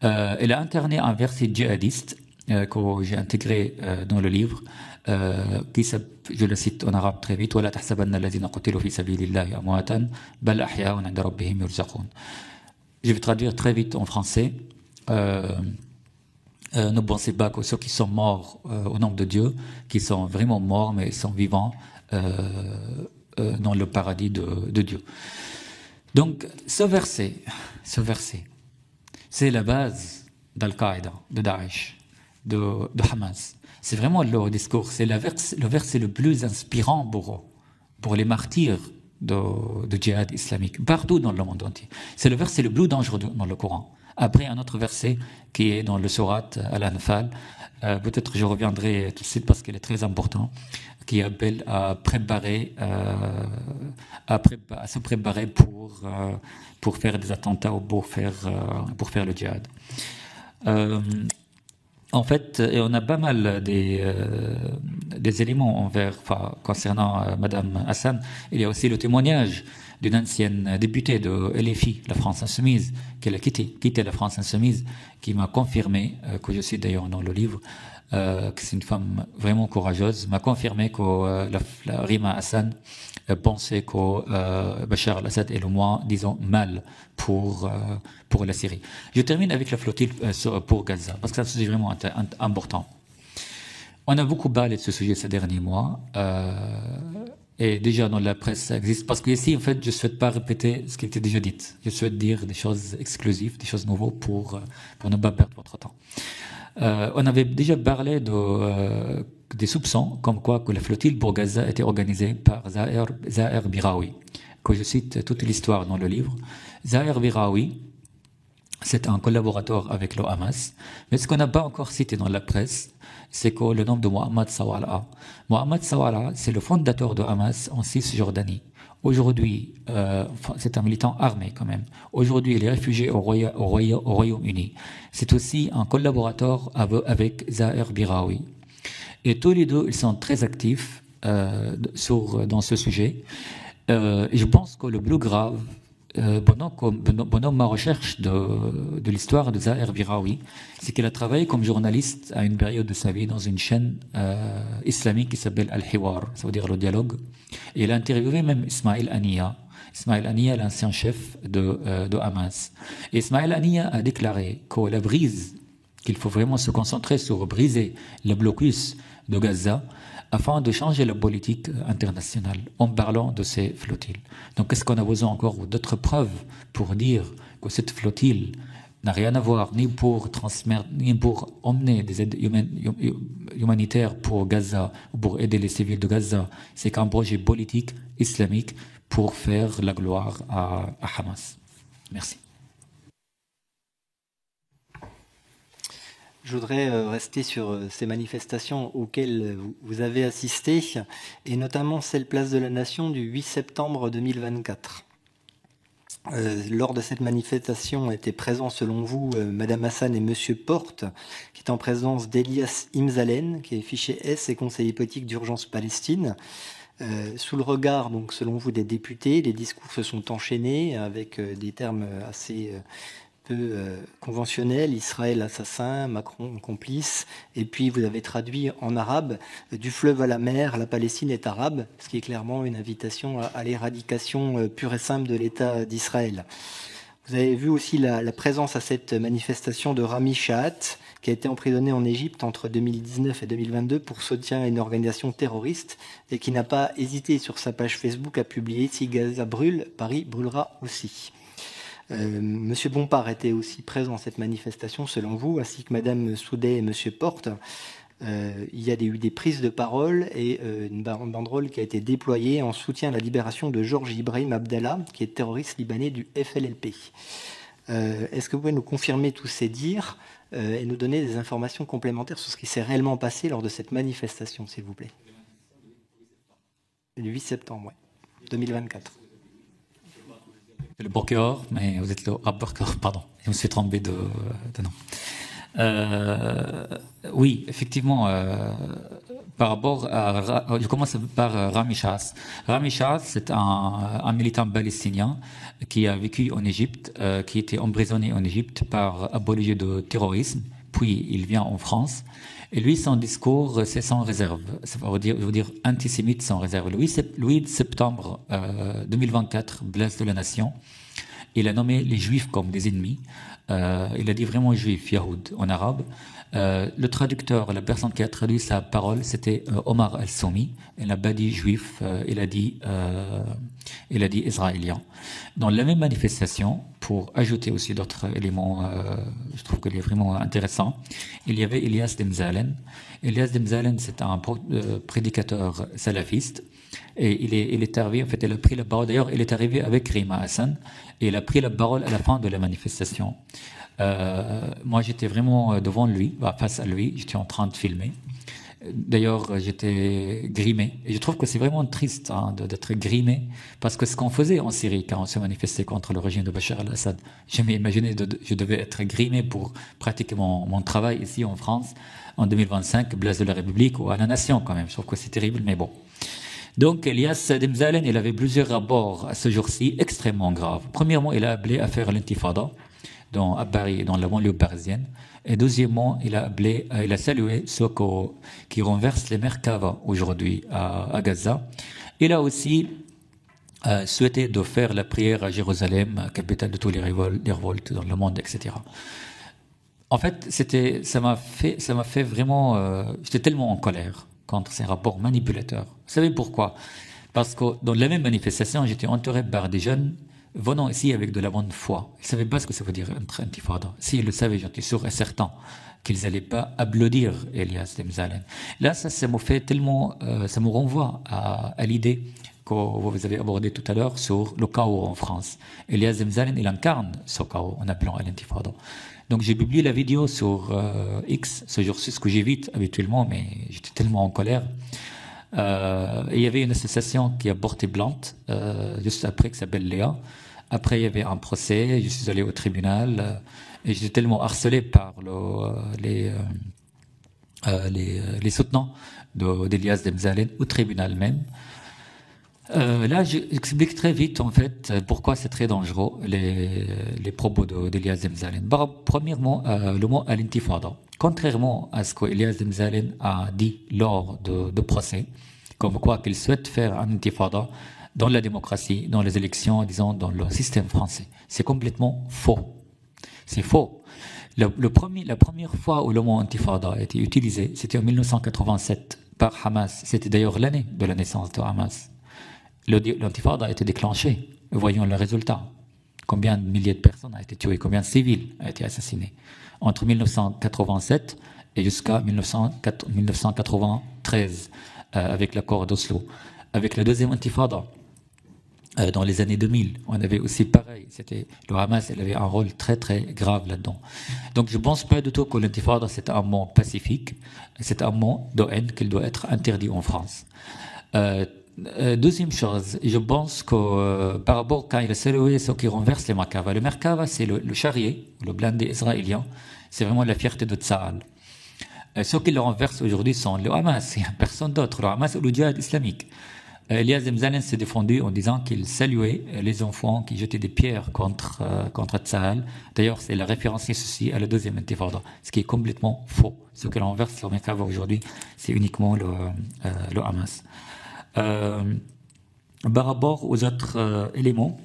Elle a incarné un verset djihadiste que j'ai intégré dans le livre, je le cite en arabe très vite, وَلَا تَحْسَبَنَّ الَّذِينَ قُتِلُوا فِي سَبِيلِ اللَّهِ أَمْوَاتًا بَلْ أَحْيَاءٌ عِندَ رَبِّهِمْ يُرْزَقُونَ. je vais traduire très vite en français. Ne pensez pas que ceux qui sont morts au nom de Dieu, qui sont vraiment morts, mais sont vivants dans le paradis de Dieu. Donc, ce verset, c'est la base d'Al-Qaïda, de Daesh, de Hamas. C'est vraiment leur discours. C'est le verset le plus inspirant pour les martyrs de djihad islamique, partout dans le monde entier. C'est le verset le plus dangereux dans le Coran. Après, un autre verset qui est dans le Surat Al-Anfal, peut-être je reviendrai tout de suite parce qu'il est très important, qui appelle à se préparer pour faire des attentats ou pour faire le djihad. En fait, et on a pas mal des éléments concernant Madame Hassan. Il y a aussi le témoignage d'une ancienne députée de LFI, la France Insoumise, qui a quitté la France Insoumise, qui m'a confirmé, que je cite d'ailleurs dans le livre, que c'est une femme vraiment courageuse, m'a confirmé que la Rima Hassan pensait que Bachar al-Assad est le moins, disons, mal pour la Syrie. Je termine avec la flottille pour Gaza, parce que c'est vraiment important. On a beaucoup parlé de ce sujet ces derniers mois, et déjà dans la presse ça existe, parce que ici, en fait, je ne souhaite pas répéter ce qui était déjà dit. Je souhaite dire des choses exclusives, des choses nouvelles pour ne pas perdre votre temps. On avait déjà parlé des soupçons comme quoi que la flottille pour Gaza était organisée par Zahir Biraoui, que je cite toute l'histoire dans le livre. Zahir Biraoui, c'est un collaborateur avec le Hamas, mais ce qu'on n'a pas encore cité dans la presse, c'est que le nom de Mohamed Sawala. Mohamed Sawala, c'est le fondateur de Hamas en Cisjordanie. Aujourd'hui, c'est un militant armé quand même. Aujourd'hui, il est réfugié au Royaume-Uni. C'est aussi un collaborateur avec Zahir Biraoui. Et tous les deux, ils sont très actifs dans ce sujet. Et je pense que le plus grave, pendant ma recherche de l'histoire de Zahir Biraoui, c'est qu'il a travaillé comme journaliste à une période de sa vie dans une chaîne islamique qui s'appelle Al-Hiwar, ça veut dire le dialogue. Et il a interviewé même Ismail Haniyeh. Ismail Haniyeh, l'ancien chef de Hamas. Et Ismail Haniyeh a déclaré qu'il faut vraiment se concentrer sur briser le blocus de Gaza afin de changer la politique internationale en parlant de ces flottilles. Donc, est-ce qu'on a besoin encore d'autres preuves pour dire que cette flottille n'a rien à voir ni pour transmettre, ni pour emmener des aides humanitaires pour Gaza ou pour aider les civils de Gaza? C'est qu'un projet politique islamique pour faire la gloire à Hamas. Merci. Je voudrais rester sur ces manifestations auxquelles vous avez assisté, et notamment celle Place de la Nation du 8 septembre 2024. Lors de cette manifestation étaient présents, selon vous, Madame Hassan et Monsieur Porte, qui est en présence d'Elias Imzalen, qui est fiché S et conseiller politique d'Urgence Palestine. Sous le regard, donc, selon vous, des députés, les discours se sont enchaînés avec des termes assez conventionnel, Israël assassin, Macron complice, et puis vous avez traduit en arabe, du fleuve à la mer, la Palestine est arabe, ce qui est clairement une invitation à l'éradication pure et simple de l'État d'Israël. Vous avez vu aussi la présence à cette manifestation de Rami Shahat, qui a été emprisonné en Égypte entre 2019 et 2022 pour soutien à une organisation terroriste, et qui n'a pas hésité sur sa page Facebook à publier « Si Gaza brûle, Paris brûlera aussi ». Monsieur Bompard était aussi présent à cette manifestation, selon vous, ainsi que Madame Soudet et Monsieur Porte. Il y a eu des prises de parole et une banderole qui a été déployée en soutien à la libération de Georges Ibrahim Abdallah, qui est terroriste libanais du FLLP. Est-ce que vous pouvez nous confirmer tous ces dires et nous donner des informations complémentaires sur ce qui s'est réellement passé lors de cette manifestation, s'il vous plaît? Le 8 septembre, oui, 2024. Le procureur, mais vous êtes le rapporteur, pardon, je me suis trompé de nom. Oui, effectivement, par rapport à... Je commence par Rami Shahat. Rami Shahat, c'est un militant palestinien qui a vécu en Égypte, qui était emprisonné en Égypte par apologie de terrorisme, puis il vient en France. Et lui, son discours, c'est sans réserve. Ça veut dire antisémite sans réserve. Le 8 septembre 2024, Place de la Nation, il a nommé les juifs comme des ennemis. Il a dit vraiment juif, Yahoud en arabe. Le traducteur, la personne qui a traduit sa parole, c'était Omar al-Soumi. Il n'a pas dit juif, il a dit israélien. Dans la même manifestation, pour ajouter aussi d'autres éléments, je trouve qu'il est vraiment intéressant, il y avait Ilyas Demzalen. Ilyas Demzalen, c'est un prédicateur salafiste. Et il est arrivé, en fait, il a pris la parole. D'ailleurs, il est arrivé avec Rima Hassan et il a pris la parole à la fin de la manifestation. Moi, j'étais vraiment devant lui, face à lui, j'étais en train de filmer. D'ailleurs, j'étais grimé. Et je trouve que c'est vraiment triste d'être grimé, parce que ce qu'on faisait en Syrie, quand on se manifestait contre le régime de Bachar al-Assad, je m'imaginais que je devais être grimé pour pratiquer mon travail ici en France, en 2025, place de la République ou à la Nation quand même. Je trouve que c'est terrible, mais bon. Donc, Ilyas Demzalen, il avait plusieurs rapports à ce jour-ci extrêmement graves. Premièrement, il a appelé à faire l'intifada à Paris, dans la banlieue parisienne. Et deuxièmement, il a salué ceux qui renversent les Merkava aujourd'hui à Gaza. Il a aussi souhaité de faire la prière à Jérusalem, capitale de tous les révoltes dans le monde, etc. En fait, ça m'a fait vraiment, j'étais tellement en colère contre ces rapports manipulateurs. Vous savez pourquoi? Parce que dans la même manifestation, j'étais entouré par des jeunes venant ici avec de la bonne foi. Ils ne savaient pas ce que ça veut dire un intifada. S'ils le savaient, j'étais sûr et certain qu'ils n'allaient pas applaudir Ilyas Demzalen. Là, ça me fait tellement, ça me renvoie à l'idée que vous avez abordée tout à l'heure sur le chaos en France. Ilyas Demzalen, il incarne ce chaos en appelant à l'intifada. Donc j'ai publié la vidéo sur X ce jour-ci, ce que j'évite habituellement, mais j'étais tellement en colère. Et il y avait une association qui a porté plainte juste après, qui s'appelle Léa. Après, il y avait un procès, je suis allé au tribunal et j'étais tellement harcelé par les soutenants d'Ilyas Demzalen au tribunal même. Là, j'explique très vite, en fait, pourquoi c'est très dangereux, les propos d'Ilyas Demzalen. Premièrement, le mot à l'intifada. Contrairement à ce qu'Ilyas Demzalen a dit lors de procès, comme quoi qu'il souhaite faire un intifada dans la démocratie, dans les élections, disons, dans le système français. C'est complètement faux. C'est faux. La première fois où le mot intifada a été utilisé, c'était en 1987 par Hamas. C'était d'ailleurs l'année de la naissance de Hamas. L'intifada a été déclenché. Voyons le résultat. Combien de milliers de personnes ont été tuées, combien de civils ont été assassinés entre 1987 et jusqu'à 1993 avec l'accord d'Oslo. Avec la deuxième intifada, dans les années 2000, on avait aussi pareil. Le Hamas, il avait un rôle très très grave là-dedans. Donc je ne pense pas du tout que l'intifada c'est un mot pacifique, c'est un mot de haine qu'il doit être interdit en France. Deuxième chose, je pense que par rapport quand il a salué ceux qui renversent les Merkava, le Merkava c'est le charrier, le blindé israélien, c'est vraiment la fierté de Tsahal. Ceux qui le renversent aujourd'hui sont le Hamas, il n'y a personne d'autre, le Hamas ou le djihad islamique. Ilyas Demzalen s'est défendu en disant qu'il saluait les enfants qui jetaient des pierres contre Tsahal. D'ailleurs, c'est la référence ceci à la deuxième intifada, ce qui est complètement faux. Ce que l'on renverse sur Merkava aujourd'hui, c'est uniquement le Hamas. Par rapport aux autres éléments,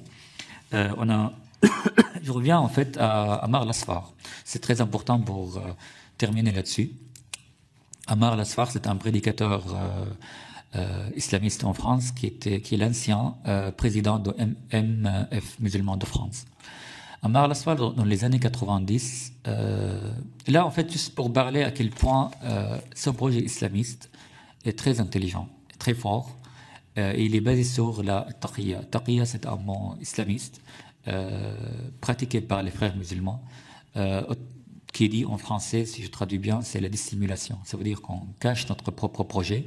je reviens en fait à Amar Lasfar. C'est très important pour terminer là-dessus. Amar Lasfar, c'est un prédicateur islamiste en France qui est l'ancien président de MF musulman de France. Amar Lasfar, dans les années 90, là en fait juste pour parler à quel point ce projet islamiste est très intelligent, très fort. Il est basé sur la taqiyya. Taqiyya, c'est un mot islamiste pratiqué par les frères musulmans, qui dit en français, si je traduis bien, c'est la dissimulation. Ça veut dire qu'on cache notre propre projet.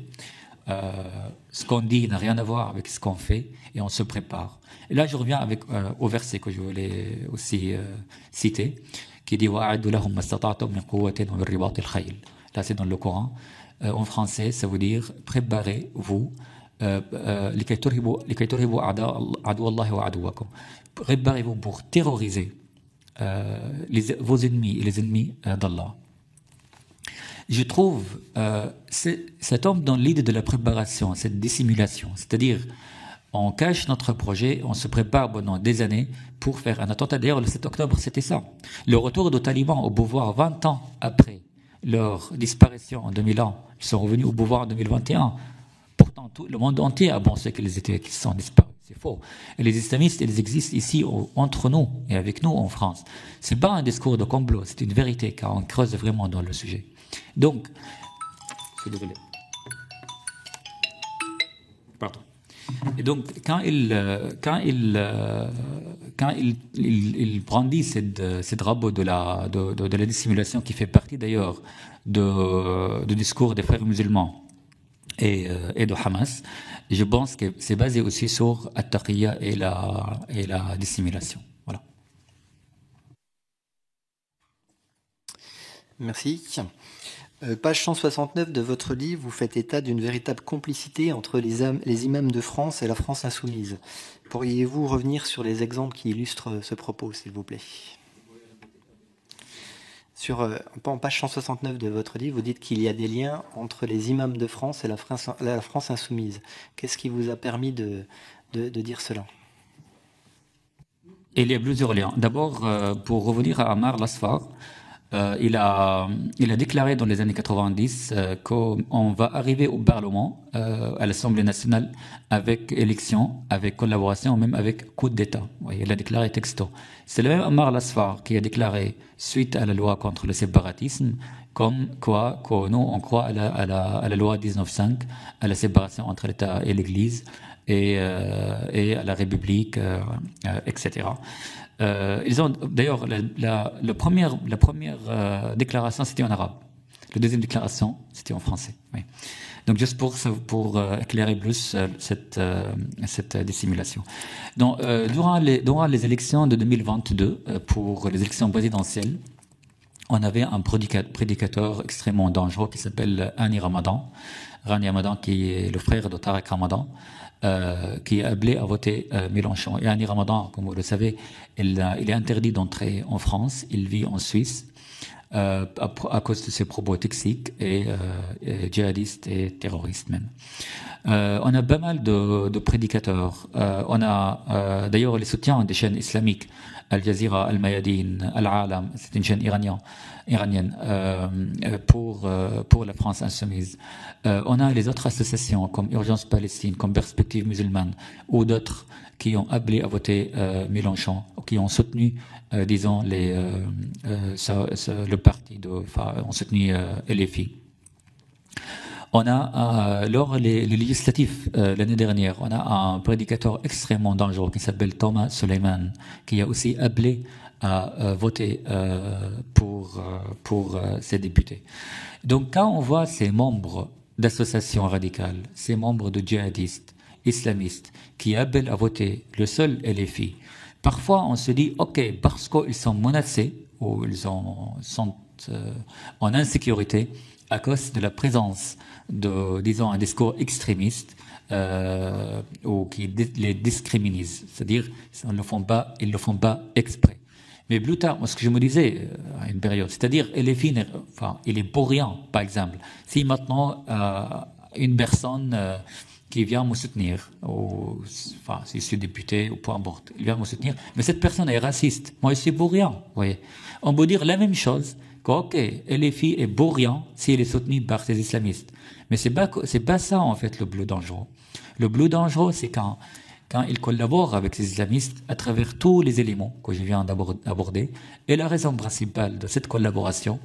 Ce qu'on dit n'a rien à voir avec ce qu'on fait et on se prépare. Et là, je reviens au verset que je voulais aussi citer, qui dit وَأَعِدُّ لَهُمْ مَا اسْتَطَعْتُم مِّن قُوَّةٍ وَمِن رِّبَاطِ الْخَيْلِ. Là, c'est dans le Coran. En français, ça veut dire préparez-vous لكي ترهبوا عدو الله وعدوكم. Préparez-vous pour terroriser vos ennemis et les ennemis d'Allah. Je trouve ça tombe dans l'idée de la préparation, cette dissimulation, c'est-à-dire on cache notre projet, on se prépare pendant des années pour faire un attentat. D'ailleurs, le 7 octobre, c'était ça. Le retour des talibans au pouvoir 20 ans après leur disparition en 2001, ils sont revenus au pouvoir en 2021. Pourtant, tout le monde entier a pensé qu'ils sont disparus. C'est faux. Et les islamistes, ils existent ici, entre nous et avec nous en France. C'est pas un discours de complot, c'est une vérité, car on creuse vraiment dans le sujet. Donc, je suis désolé. Pardon. Et donc, quand il brandit ces drapeaux de la dissimulation, qui fait partie d'ailleurs du discours des frères musulmans et de Hamas, je pense que c'est basé aussi sur at-taqiyya et la dissimulation. Voilà. Merci. Page 169 de votre livre, vous faites état d'une véritable complicité entre les imams de France et la France insoumise. Pourriez-vous revenir sur les exemples qui illustrent ce propos, s'il vous plaît ? En page 169 de votre livre, vous dites qu'il y a des liens entre les imams de France et la France insoumise. Qu'est-ce qui vous a permis de dire cela ? Il y a plusieurs liens. D'abord, pour revenir à Ammar Lasfar, il a déclaré dans les années 90 qu'on va arriver au Parlement, à l'Assemblée nationale, avec élection, avec collaboration, même avec coup d'État. Oui, il a déclaré texto. C'est le même Ammar Lasfar qui a déclaré, suite à la loi contre le séparatisme, comme quoi que nous, on croit à la loi 1905, à la séparation entre l'État et l'Église, et à la République, etc. Ils ont d'ailleurs la première déclaration, c'était en arabe. La deuxième déclaration, c'était en français. Oui. Donc juste pour éclairer plus cette dissimulation. Donc durant les élections de 2022, pour les élections présidentielles, on avait un prédicateur extrêmement dangereux qui s'appelle Rani Ramadan, qui est le frère de Tariq Ramadan, qui est appelé à voter Mélenchon. Et Rani Ramadan, comme vous le savez, il est interdit d'entrer en France, il vit en Suisse, à cause de ses propos toxiques et djihadistes et terroristes même. On a pas mal de prédicateurs. On a d'ailleurs les soutiens des chaînes islamiques, Al Jazeera, Al Mayadeen, Al Alam, c'est une chaîne iranienne pour la France insoumise. On a les autres associations comme Urgence Palestine, comme Perspective musulmane, ou d'autres qui ont appelé à voter Mélenchon, qui ont soutenu, disons, le parti, ont soutenu LFI. On a, lors les législatifs l'année dernière, on a un prédicateur extrêmement dangereux qui s'appelle Thomas Suleiman, qui a aussi appelé à voter pour ses députés. Donc quand on voit ces membres d'associations radicales, ces membres de djihadistes, islamistes, qui appellent à voter le seul LFI, parfois on se dit, ok, parce qu'ils sont menacés, ou ils sont en insécurité, à cause de la présence de, disons, un discours extrémiste ou qui les discriminise, c'est-à-dire ils ne le font pas exprès. Mais plus tard, moi, ce que je me disais à une période, c'est-à-dire LFI, il est pour rien, par exemple. Si maintenant une personne qui vient me soutenir, ou si je suis député ou peu importe, il vient me soutenir, mais cette personne est raciste, moi je suis pour rien, vous voyez. On peut dire la même chose. Ok, LFI est bourriant si elle est soutenue par ces islamistes. Mais c'est pas ça, en fait, le bleu dangereux. Le bleu dangereux, c'est quand il collabore avec ces islamistes à travers tous les éléments que je viens d'aborder. Et la raison principale de cette collaboration,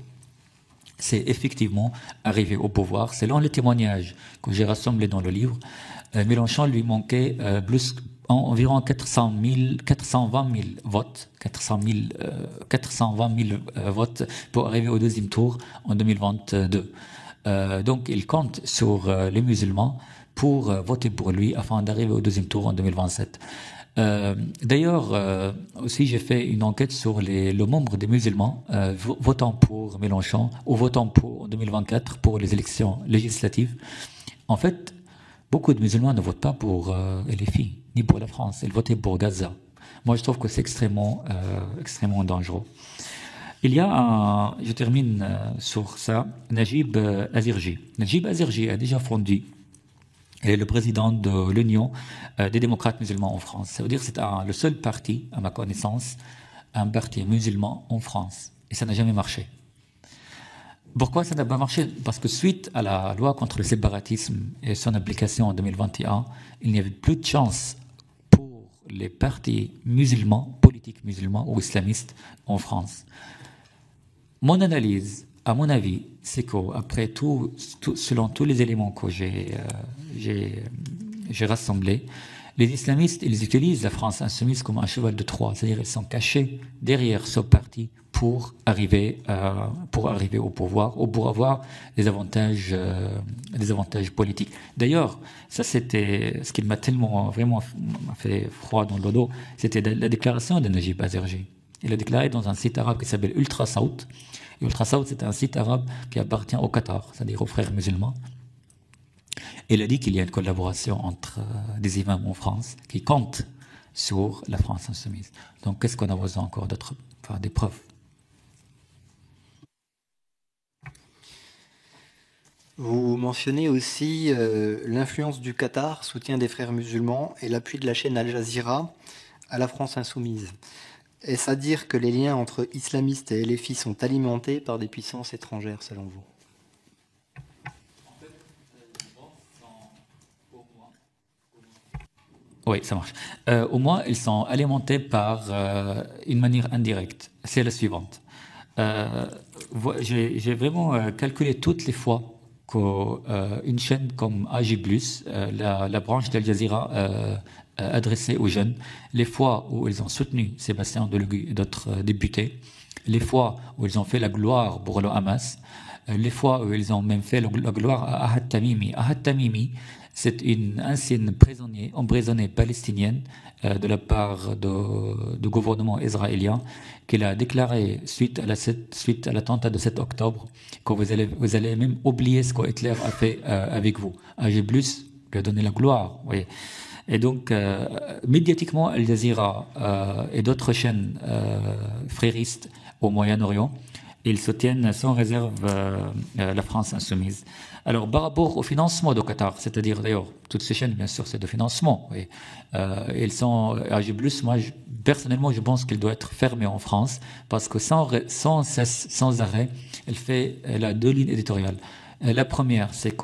c'est effectivement arriver au pouvoir. Selon les témoignages que j'ai rassemblés dans le livre, Mélenchon lui manquait environ 420 000 votes, 420 000 votes pour arriver au deuxième tour en 2022. Donc il compte sur les musulmans pour voter pour lui afin d'arriver au deuxième tour en 2027. D'ailleurs, aussi j'ai fait une enquête sur le nombre des musulmans votant pour Mélenchon ou votant pour en 2024 pour les élections législatives. En fait, beaucoup de musulmans ne votent pas pour LFI, ni pour la France. Ils votaient pour Gaza. Moi, je trouve que c'est extrêmement dangereux. Il y a je termine sur ça, Najib Azirji. Najib Azirji a déjà fondé Elle est le président de l'Union des démocrates musulmans en France. Ça veut dire que c'est le seul parti, à ma connaissance, un parti musulman en France. Et ça n'a jamais marché. Pourquoi ça n'a pas marché? Parce que suite à la loi contre le séparatisme et son application en 2021, il n'y avait plus de chance pour les partis musulmans, politiques musulmans ou islamistes en France. Mon analyse, à mon avis, c'est qu'après tout, selon tous les éléments que j'ai rassemblés, les islamistes, ils utilisent la France insoumise comme un cheval de Troie, c'est-à-dire ils sont cachés derrière ce parti pour arriver au pouvoir ou pour avoir des avantages politiques. D'ailleurs, ça c'était ce qui m'a vraiment fait froid dans le dos, c'était la déclaration de Najib Azerji. Il a déclaré dans un site arabe qui s'appelle Ultrasout. Et Ultrasout, c'est un site arabe qui appartient au Qatar, c'est-à-dire aux frères musulmans. Il a dit qu'il y a une collaboration entre des imams en France qui comptent sur la France insoumise. Donc, qu'est-ce qu'on a besoin encore d'autres, des preuves? Vous mentionnez aussi l'influence du Qatar, soutien des frères musulmans et l'appui de la chaîne Al Jazeera à la France insoumise. Est-ce à dire que les liens entre islamistes et LFI sont alimentés par des puissances étrangères, selon vous? Oui, ça marche. Au moins, ils sont alimentés par une manière indirecte. C'est la suivante. J'ai vraiment calculé toutes les fois qu'une chaîne comme AG+, la branche d'Al Jazeera adressée aux jeunes, les fois où ils ont soutenu Sébastien Delegui et d'autres députés, les fois où ils ont fait la gloire pour le Hamas, les fois où ils ont même fait la gloire à Ahad Tamimi. Ahad Tamimi, c'est une ancienne emprisonnée palestinienne de la part du gouvernement israélien qu'il a déclaré suite à l'attentat de 7 octobre que vous allez même oublier ce que Hitler a fait avec vous. AG+, lui a donné la gloire. Oui. Et donc, médiatiquement, Al Jazeera et d'autres chaînes fréristes au Moyen-Orient, ils soutiennent sans réserve la France insoumise. Alors, par rapport au financement du Qatar, c'est-à-dire d'ailleurs, toutes ces chaînes, bien sûr, c'est de financement. Oui. Ils sont, AG+, moi, personnellement, je pense qu'il doit être fermé en France parce que sans arrêt, elle a deux lignes éditoriales. La première, c'est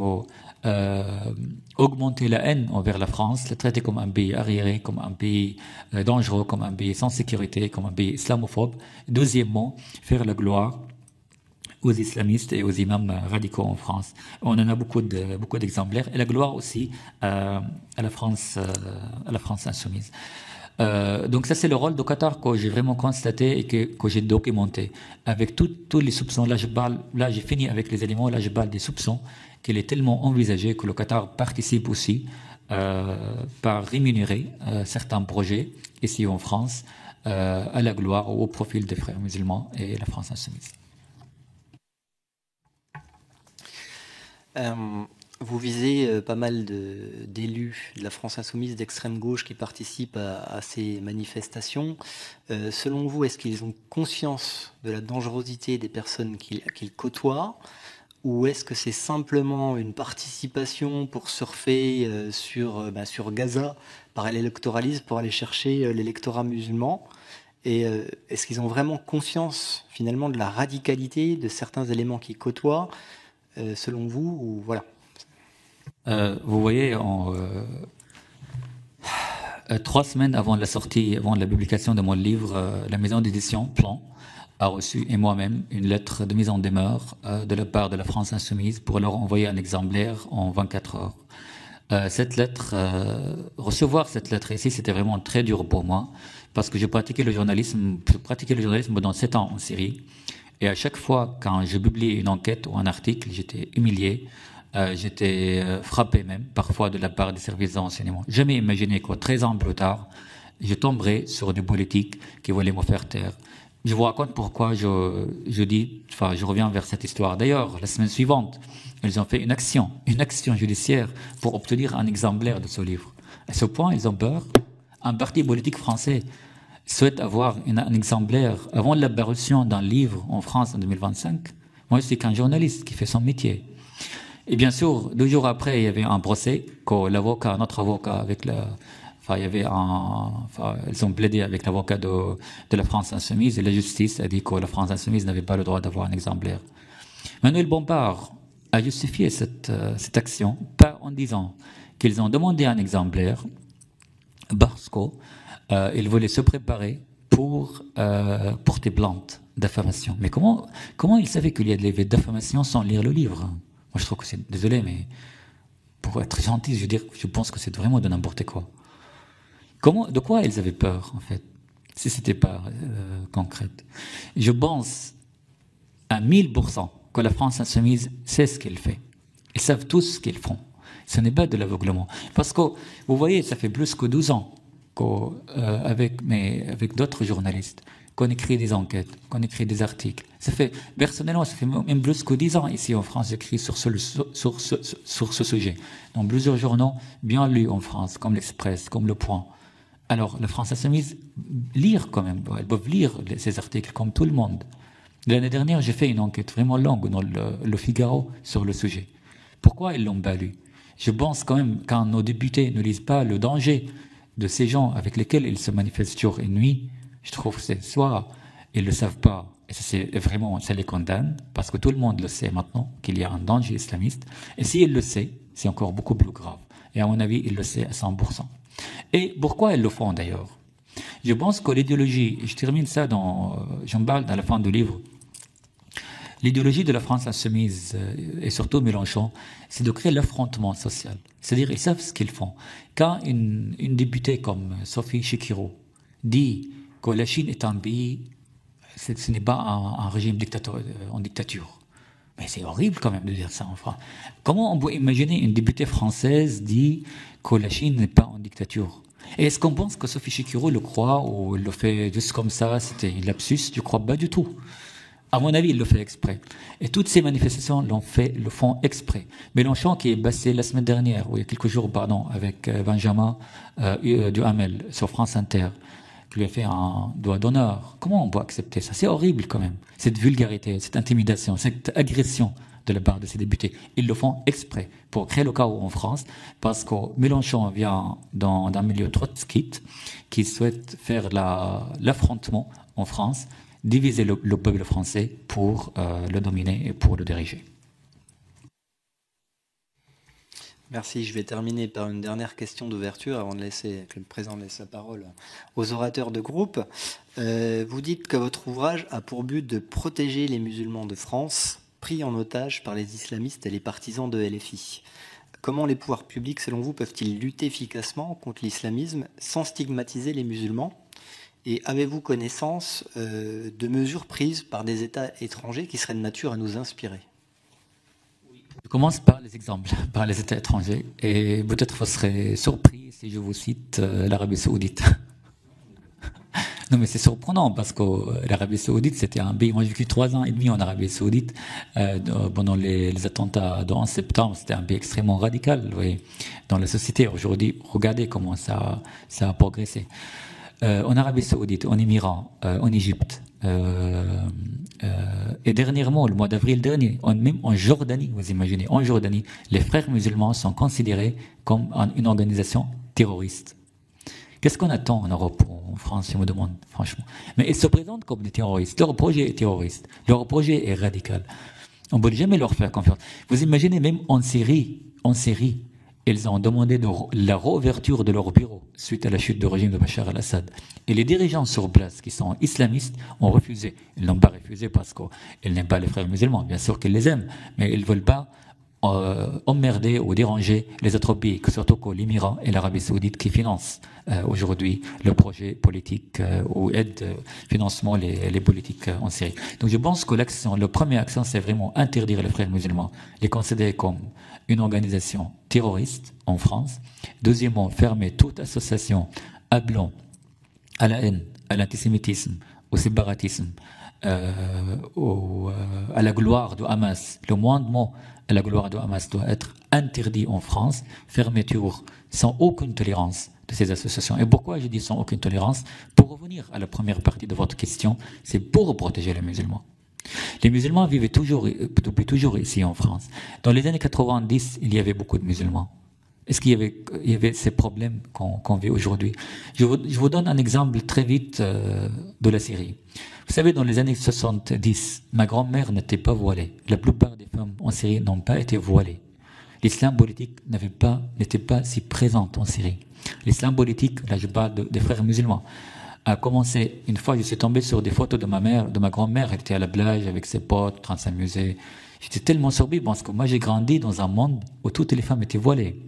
augmenter la haine envers la France, la traiter comme un pays arriéré, comme un pays dangereux, comme un pays sans sécurité, comme un pays islamophobe. Deuxièmement, faire la gloire aux islamistes et aux imams radicaux en France. On en a beaucoup d'exemplaires. Et la gloire aussi à la France insoumise. Donc ça, c'est le rôle du Qatar que j'ai vraiment constaté et que j'ai documenté. Avec tous les soupçons, là j'ai fini avec les éléments, là je parle des soupçons, qu'il est tellement envisagé que le Qatar participe aussi par rémunérer certains projets ici en France à la gloire ou au profil des frères musulmans et la France insoumise. Vous visez pas mal d'élus de la France insoumise d'extrême gauche qui participent à ces manifestations. Selon vous, est-ce qu'ils ont conscience de la dangerosité des personnes qu'ils côtoient, ou est-ce que c'est simplement une participation pour surfer sur Gaza par l'électoralisme pour aller chercher l'électorat musulman? Et est-ce qu'ils ont vraiment conscience finalement de la radicalité de certains éléments qu'ils côtoient, selon vous, ou voilà? Vous voyez, 3 semaines avant la publication de mon livre, la maison d'édition Plan a reçu, et moi-même, une lettre de mise en demeure de la part de la France insoumise pour leur envoyer un exemplaire en 24 heures. Recevoir cette lettre ici, c'était vraiment très dur pour moi, parce que je pratiquais le journalisme pendant 7 ans en Syrie, et à chaque fois, quand je publiais une enquête ou un article, j'étais humilié. J'étais frappé même, parfois de la part des services de renseignement. Jamais imaginé que 13 ans plus tard, je tomberais sur des politiques qui voulaient me faire taire. Je vous raconte pourquoi je reviens vers cette histoire. D'ailleurs, la semaine suivante, ils ont fait une action judiciaire pour obtenir un exemplaire de ce livre. À ce point, ils ont peur. Un parti politique français souhaite avoir un exemplaire avant la parution d'un livre en France en 2025. Moi, je suis qu'un journaliste qui fait son métier. Et bien sûr, 2 jours après, il y avait un procès que l'avocat, notre avocat, avec il y avait ils ont plaidé avec l'avocat de la France Insoumise et la justice a dit que la France Insoumise n'avait pas le droit d'avoir un exemplaire. Manuel Bompard a justifié cette action pas en disant qu'ils ont demandé un exemplaire parce qu'ils voulaient se préparer pour porter plainte d'affirmation. Mais comment ils savaient qu'il y a des d'affirmation sans lire le livre? Moi, je trouve que c'est... Désolé, mais pour être gentil, je pense que c'est vraiment de n'importe quoi. De quoi ils avaient peur, en fait, si c'était pas concrète? Je pense à 1000% que la France Insoumise sait ce qu'elle fait. Ils savent tous ce qu'ils font. Ce n'est pas de l'aveuglement. Parce que, vous voyez, ça fait plus que 12 ans avec d'autres journalistes, qu'on écrit des enquêtes, qu'on écrit des articles. Personnellement, ça fait même plus que 10 ans ici en France, j'écris sur ce sujet. Dans plusieurs journaux bien lus en France, comme l'Express, comme Le Point. Alors, la France Insoumise, lire quand même, elles peuvent lire ces articles comme tout le monde. L'année dernière, j'ai fait une enquête vraiment longue dans le Figaro sur le sujet. Pourquoi ils l'ont pas lu? Je pense quand même, quand nos députés ne lisent pas le danger de ces gens avec lesquels ils se manifestent jour et nuit, je trouve que c'est soit ils ne le savent pas, et ça les condamne, parce que tout le monde le sait maintenant, qu'il y a un danger islamiste, et s'ils le savent, c'est encore beaucoup plus grave. Et à mon avis, ils le savent à 100%. Et pourquoi ils le font d'ailleurs? Je pense que l'idéologie, et je termine ça j'en parle dans la fin du livre, l'idéologie de la France Insoumise, et surtout Mélenchon, c'est de créer l'affrontement social. C'est-à-dire, ils savent ce qu'ils font. Quand une députée comme Sophie Chikirou dit que la Chine est un pays, ce n'est pas un régime en dictature. Mais c'est horrible quand même de dire ça en France. Comment on peut imaginer une députée française dit que la Chine n'est pas en dictature? Et est-ce qu'on pense que Sophie Chikirou le croit ou le fait juste comme ça, c'était un lapsus? Je ne crois pas du tout. À mon avis, il le fait exprès. Et toutes ces manifestations le font exprès. Mélenchon, qui est passé la semaine dernière, ou il y a quelques jours, avec Benjamin Duhamel sur France Inter, qui lui a fait un doigt d'honneur. Comment on peut accepter ça? C'est horrible quand même. Cette vulgarité, cette intimidation, cette agression de la part de ces députés. Ils le font exprès pour créer le chaos en France, parce que Mélenchon vient d'un milieu trotskiste qui souhaite faire l'affrontement en France, diviser le peuple français pour le dominer et pour le diriger. Merci. Je vais terminer par une dernière question d'ouverture avant que le président laisse la parole aux orateurs de groupe. Vous dites que votre ouvrage a pour but de protéger les musulmans de France pris en otage par les islamistes et les partisans de LFI. Comment les pouvoirs publics, selon vous, peuvent-ils lutter efficacement contre l'islamisme sans stigmatiser les musulmans? Et avez-vous connaissance de mesures prises par des États étrangers qui seraient de nature à nous inspirer? Je commence par les exemples, par les États étrangers. Et peut-être vous serez surpris si je vous cite l'Arabie Saoudite. Non, mais c'est surprenant parce que l'Arabie Saoudite, c'était un pays. Moi, j'ai vécu 3 ans et demi en Arabie Saoudite pendant les attentats de 11 septembre. C'était un pays extrêmement radical, oui, dans la société. Aujourd'hui, regardez comment ça a progressé. En Arabie Saoudite, en Émirats, en Égypte, et dernièrement, le mois d'avril dernier, même en Jordanie, vous imaginez, en Jordanie, les frères musulmans sont considérés comme une organisation terroriste. Qu'est-ce qu'on attend en Europe ou en France, je me demande, franchement. Mais ils se présentent comme des terroristes. Leur projet est terroriste. Leur projet est radical. On ne peut jamais leur faire confiance. Vous imaginez, même en Syrie, ils ont demandé la réouverture de leur bureau suite à la chute du régime de Bachar al-Assad. Et les dirigeants sur place, qui sont islamistes, ont refusé. Ils n'ont pas refusé parce qu'ils n'aiment pas les frères musulmans. Bien sûr qu'ils les aiment, mais ils ne veulent pas emmerder ou déranger les autres pays, que surtout que l'Émirat et l'Arabie Saoudite qui financent aujourd'hui le projet politique ou aide financement les politiques en Syrie. Donc je pense que le premier action, c'est vraiment interdire les frères musulmans, les considérer comme une organisation terroriste en France. Deuxièmement, fermer toute association appelant à la haine, à l'antisémitisme, au séparatisme, à la gloire de Hamas. Le moindre mot à la gloire de Hamas doit être interdit en France. Fermeture sans aucune tolérance de ces associations. Et pourquoi je dis sans aucune tolérance? Pour revenir à la première partie de votre question, c'est pour protéger les musulmans. Les musulmans vivaient depuis toujours ici en France. Dans les années 90, il y avait beaucoup de musulmans. Est-ce qu'il y avait ces problèmes qu'on vit aujourd'hui? Je vous donne un exemple très vite de la Syrie. Vous savez, dans les années 70, ma grand-mère n'était pas voilée. La plupart des femmes en Syrie n'ont pas été voilées. L'islam politique n'était pas si présent en Syrie. L'islam politique, là je parle des frères musulmans, a commencé, une fois je suis tombé sur des photos de ma grand-mère, elle était à la plage avec ses potes, en train de s'amuser. J'étais tellement surpris parce que moi j'ai grandi dans un monde où toutes les femmes étaient voilées.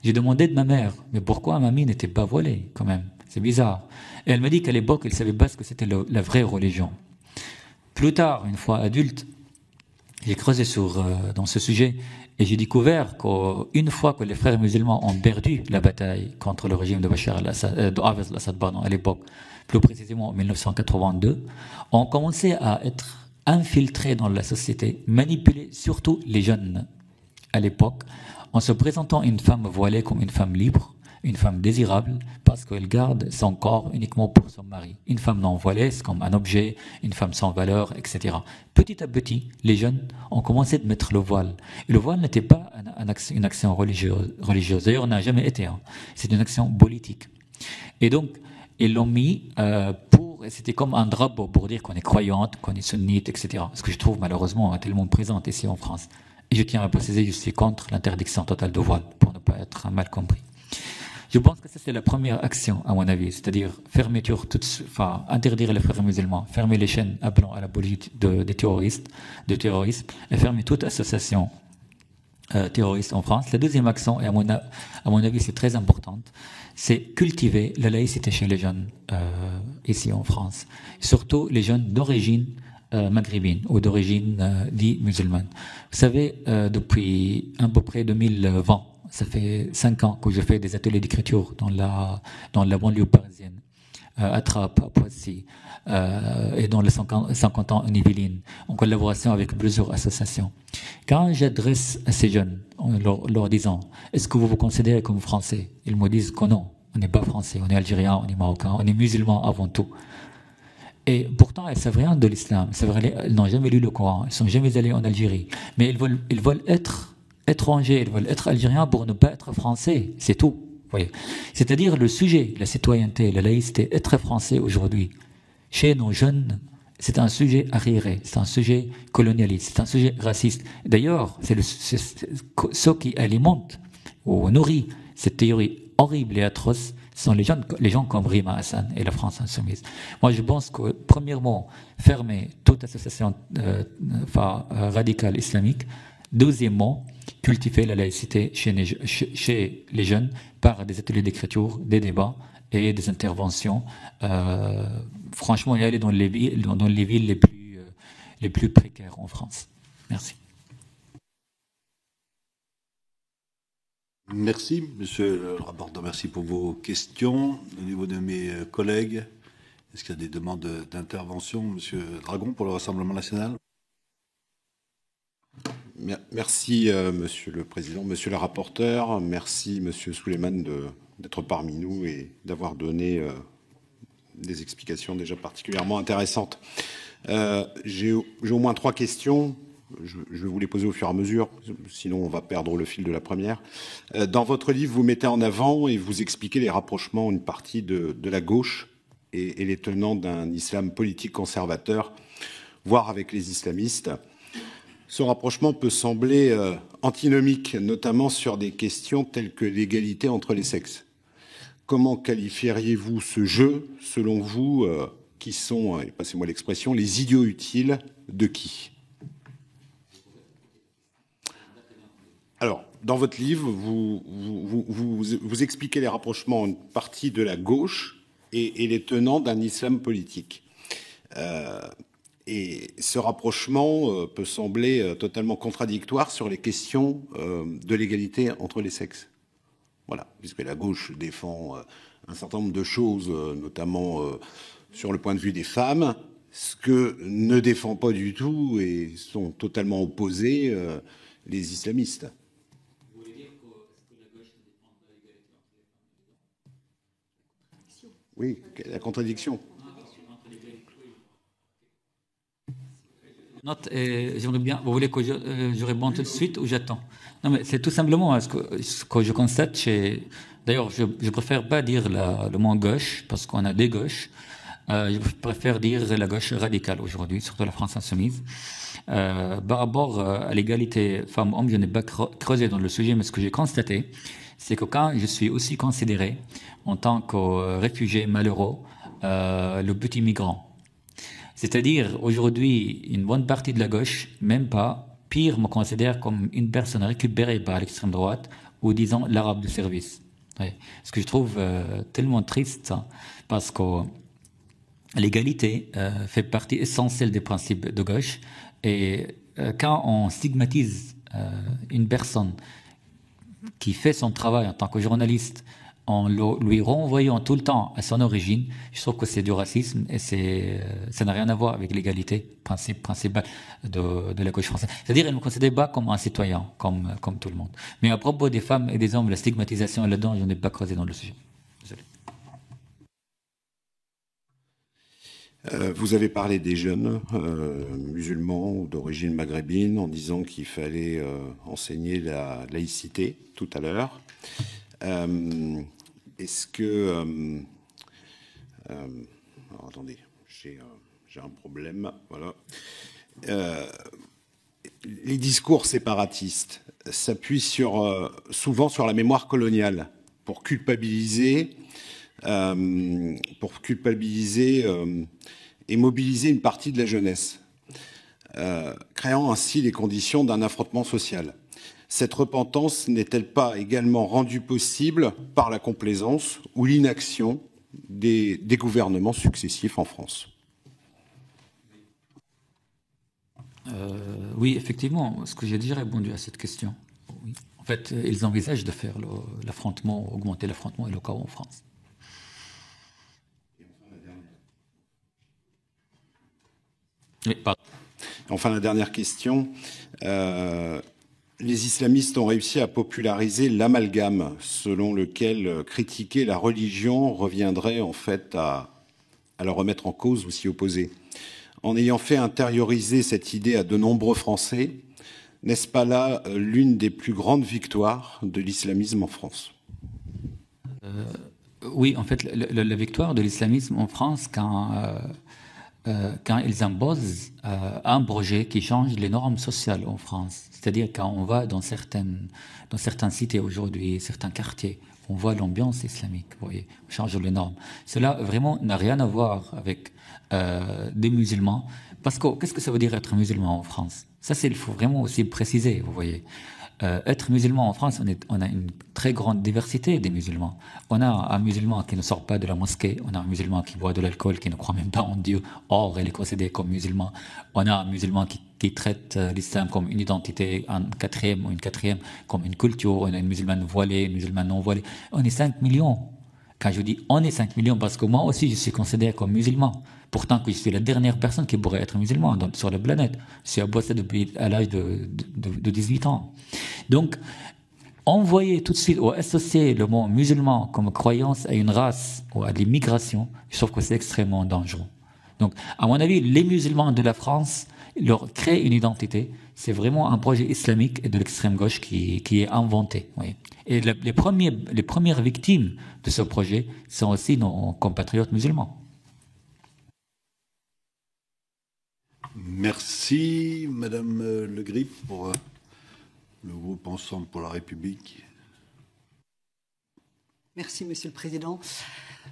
J'ai demandé de ma mère, mais pourquoi mamie n'était pas voilée quand même? C'est bizarre. Et elle m'a dit qu'à l'époque, elle ne savait pas ce que c'était la vraie religion. Plus tard, une fois adulte, j'ai creusé dans ce sujet et j'ai découvert qu'une fois que les frères musulmans ont perdu la bataille contre le régime de Bachar al-Assad, à l'époque, plus précisément en 1982, ont commencé à être infiltrés dans la société, manipuler surtout les jeunes à l'époque, en se présentant une femme voilée comme une femme libre, une femme désirable, parce qu'elle garde son corps uniquement pour son mari. Une femme non voilée, c'est comme un objet, une femme sans valeur, etc. Petit à petit, les jeunes ont commencé de mettre le voile. Et le voile n'était pas une action religieuse. D'ailleurs, on n'a jamais été. C'est une action politique. Et donc, ils l'ont mis c'était comme un drapeau pour dire qu'on est croyante, qu'on est sunnite, etc. Ce que je trouve malheureusement tellement présent ici en France. Et je tiens à préciser, je suis contre l'interdiction totale de voile, pour ne pas être mal compris. Je pense que ça, c'est la première action, à mon avis, c'est-à-dire interdire les frères musulmans, fermer les chaînes appelant à la politique des terroristes, et fermer toute association terroriste en France. La deuxième action, et à mon avis, c'est très importante, c'est cultiver la laïcité chez les jeunes ici en France, surtout les jeunes d'origine maghrébine ou d'origine dite musulmane. Vous savez, depuis à peu près 2020, ça fait 5 ans que je fais des ateliers d'écriture dans la banlieue parisienne, à Trappes, à Poissy, et dans les 50 ans en Yvelines, en collaboration avec plusieurs associations. Quand j'adresse à ces jeunes, en leur disant « Est-ce que vous vous considérez comme français ?» Ils me disent que non, on n'est pas français, on est algérien, on est marocain, on est musulman avant tout. Et pourtant, elles ne savent rien de l'islam. Elles n'ont jamais lu le Coran, elles ne sont jamais allées en Algérie. Mais ils veulent être étrangers, ils veulent être algériens pour ne pas être français, c'est tout. Voyez. C'est-à-dire le sujet, la citoyenneté, la laïcité, être français aujourd'hui, chez nos jeunes, c'est un sujet arriéré, c'est un sujet colonialiste, c'est un sujet raciste. D'ailleurs, c'est ce qui alimente ou nourrit cette théorie horrible et atroce sont les gens comme Rima Hassan et la France insoumise. Moi, je pense que, premièrement, fermer toute association radicale islamique. Deuxièmement, cultiver la laïcité chez les jeunes par des ateliers d'écriture, des débats et des interventions. Franchement, y aller dans les villes les plus précaires en France. Merci. Merci, monsieur le rapporteur. Merci pour vos questions. Au niveau de mes collègues, est-ce qu'il y a des demandes d'intervention? Monsieur Dragon, pour le Rassemblement national. Merci, monsieur le président, monsieur le rapporteur. Merci, monsieur Souleymane, d'être parmi nous et d'avoir donné des explications déjà particulièrement intéressantes. J'ai au moins 3 questions. Je vais vous les poser au fur et à mesure, sinon on va perdre le fil de la première. Dans votre livre, vous mettez en avant et vous expliquez les rapprochements, une partie de la gauche et les tenants d'un islam politique conservateur, voire avec les islamistes. Ce rapprochement peut sembler antinomique, notamment sur des questions telles que l'égalité entre les sexes. Comment qualifieriez-vous ce jeu, selon vous, qui sont, et passez-moi l'expression, les idiots utiles de qui ? Alors, dans votre livre, vous expliquez les rapprochements une partie de la gauche et les tenants d'un islam politique. Et ce rapprochement peut sembler totalement contradictoire sur les questions de l'égalité entre les sexes. Voilà, puisque la gauche défend un certain nombre de choses, notamment sur le point de vue des femmes, ce que ne défend pas du tout et sont totalement opposés les islamistes. Vous voulez dire que la gauche ne défend pas l'égalité entre les femmes? Oui, la contradiction. Note et j'aimerais bien. Vous voulez que je réponde tout de suite ou j'attends? Non, mais c'est tout simplement ce que je constate chez. D'ailleurs, je préfère pas dire le mot gauche parce qu'on a des gauches. Je préfère dire la gauche radicale aujourd'hui, surtout la France insoumise. Par rapport à l'égalité femmes-hommes, je n'ai pas creusé dans le sujet, mais ce que j'ai constaté, c'est que quand je suis aussi considéré en tant que réfugié malheureux, le petit migrant. C'est-à-dire, aujourd'hui, une bonne partie de la gauche, même pas, pire, me considère comme une personne récupérée par l'extrême droite, ou disons l'arabe de service. Ouais. Ce que je trouve tellement triste, ça, parce que l'égalité fait partie essentielle des principes de gauche, et quand on stigmatise une personne qui fait son travail en tant que journaliste, en lui renvoyant tout le temps à son origine, je trouve que c'est du racisme et ça n'a rien à voir avec l'égalité principale de la gauche française. C'est-à-dire, elle ne me considère pas comme un citoyen, comme tout le monde. Mais à propos des femmes et des hommes, la stigmatisation là-dedans, je n'ai pas creusé dans le sujet. Désolé. Vous avez parlé des jeunes musulmans ou d'origine maghrébine en disant qu'il fallait enseigner la laïcité tout à l'heure. Est-ce que... alors, attendez, j'ai un problème. Voilà. Les discours séparatistes s'appuient souvent sur la mémoire coloniale pour culpabiliser et mobiliser une partie de la jeunesse, créant ainsi les conditions d'un affrontement social. Cette repentance n'est-elle pas également rendue possible par la complaisance ou l'inaction des gouvernements successifs en France? Oui, effectivement, ce que j'ai déjà répondu à cette question. Oui. En fait, ils envisagent de faire l'affrontement, augmenter l'affrontement et le chaos en France. Oui, pardon. Enfin, la dernière question. Les islamistes ont réussi à populariser l'amalgame, selon lequel critiquer la religion reviendrait en fait à la remettre en cause ou s'y opposer. En ayant fait intérioriser cette idée à de nombreux Français, n'est-ce pas là l'une des plus grandes victoires de l'islamisme en France? Oui, en fait, la victoire de l'islamisme en France, quand ils imposent un projet qui change les normes sociales en France. C'est-à-dire quand on va dans certaines cités aujourd'hui, certains quartiers, on voit l'ambiance islamique, vous voyez, on change les normes. Cela vraiment n'a rien à voir avec des musulmans. Parce que qu'est-ce que ça veut dire être musulman en France? Ça, il faut vraiment aussi préciser, vous voyez. Être musulman en France, on a une très grande diversité des musulmans. On a un musulman qui ne sort pas de la mosquée, on a un musulman qui boit de l'alcool, qui ne croit même pas en Dieu, or il est considéré comme musulman. On a un musulman qui traite l'islam comme une identité, un quatrième ou une quatrième, comme une culture. On a une musulmane voilée, une musulmane non voilée. On est 5 millions. Quand je dis on est 5 millions, parce que moi aussi je suis considéré comme musulman. Pourtant que je suis la dernière personne qui pourrait être musulman sur la planète. Je suis aposté depuis à l'âge de 18 ans. Donc, envoyer tout de suite ou associer le mot musulman comme croyance à une race ou à l'immigration, je trouve que c'est extrêmement dangereux. Donc, à mon avis, les musulmans de la France leur créent une identité. C'est vraiment un projet islamique et de l'extrême gauche qui est inventé. Oui. Et les premières victimes de ce projet sont aussi nos compatriotes musulmans. Merci, Madame Le Grip, pour le groupe Ensemble pour la République. Merci, Monsieur le Président.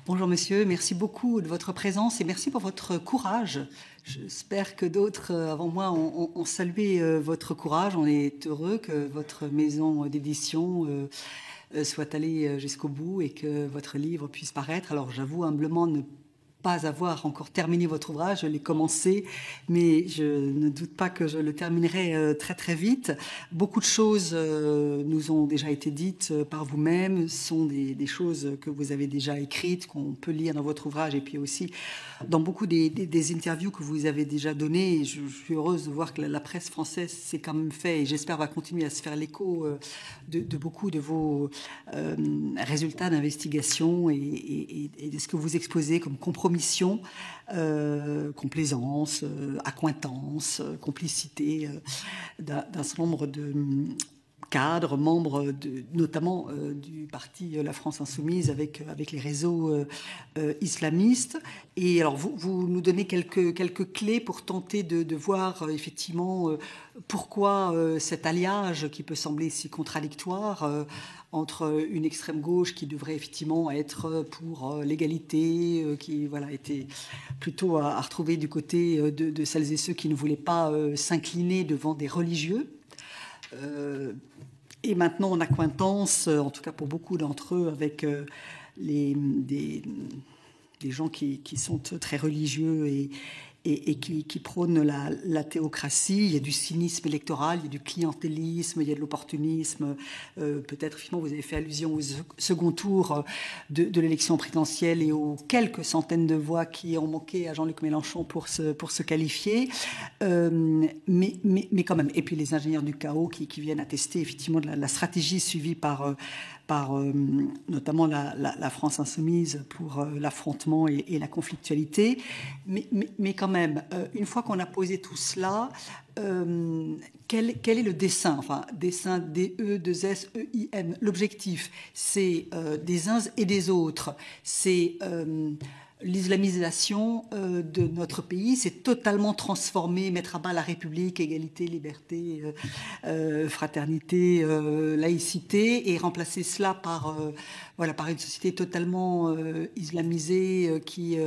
Bonjour, Monsieur. Merci beaucoup de votre présence et merci pour votre courage. J'espère que d'autres avant moi ont salué votre courage. On est heureux que votre maison d'édition soit allée jusqu'au bout et que votre livre puisse paraître. Alors, j'avoue humblement ne pas avoir encore terminé votre ouvrage, je l'ai commencé, mais je ne doute pas que je le terminerai très très vite. Beaucoup de choses nous ont déjà été dites par vous-même, sont des choses que vous avez déjà écrites, qu'on peut lire dans votre ouvrage, et puis aussi dans beaucoup des interviews que vous avez déjà données. Et je suis heureuse de voir que la presse française s'est quand même fait, et j'espère va continuer à se faire l'écho de beaucoup de vos résultats d'investigation et de ce que vous exposez comme compromis compromission, complaisance, accointance, complicité d'un certain nombre de cadres, membres notamment du parti La France Insoumise avec les réseaux islamistes. Et alors vous nous donnez quelques clés pour tenter de voir effectivement pourquoi cet alliage qui peut sembler si contradictoire entre une extrême gauche qui devrait effectivement être pour l'égalité, qui voilà, était plutôt à retrouver du côté de celles et ceux qui ne voulaient pas s'incliner devant des religieux. Et maintenant en accointance, en tout cas pour beaucoup d'entre eux, avec des gens qui sont très religieux et qui prônent la théocratie. Il y a du cynisme électoral, il y a du clientélisme, il y a de l'opportunisme. Peut-être, finalement, vous avez fait allusion au second tour de l'élection présidentielle et aux quelques centaines de voix qui ont manqué à Jean-Luc Mélenchon pour se qualifier. Mais quand même. Et puis les ingénieurs du chaos qui viennent attester effectivement de la stratégie suivie par notamment la France Insoumise pour l'affrontement et la conflictualité. Mais quand même, une fois qu'on a posé tout cela, quel est le dessein? Enfin, dessein D-E-2-S-E-I-N. L'objectif, c'est des uns et des autres. C'est l'islamisation de notre pays, c'est totalement transformer, mettre à bas la République, égalité, liberté, fraternité, laïcité, et remplacer cela par une société totalement islamisée qui,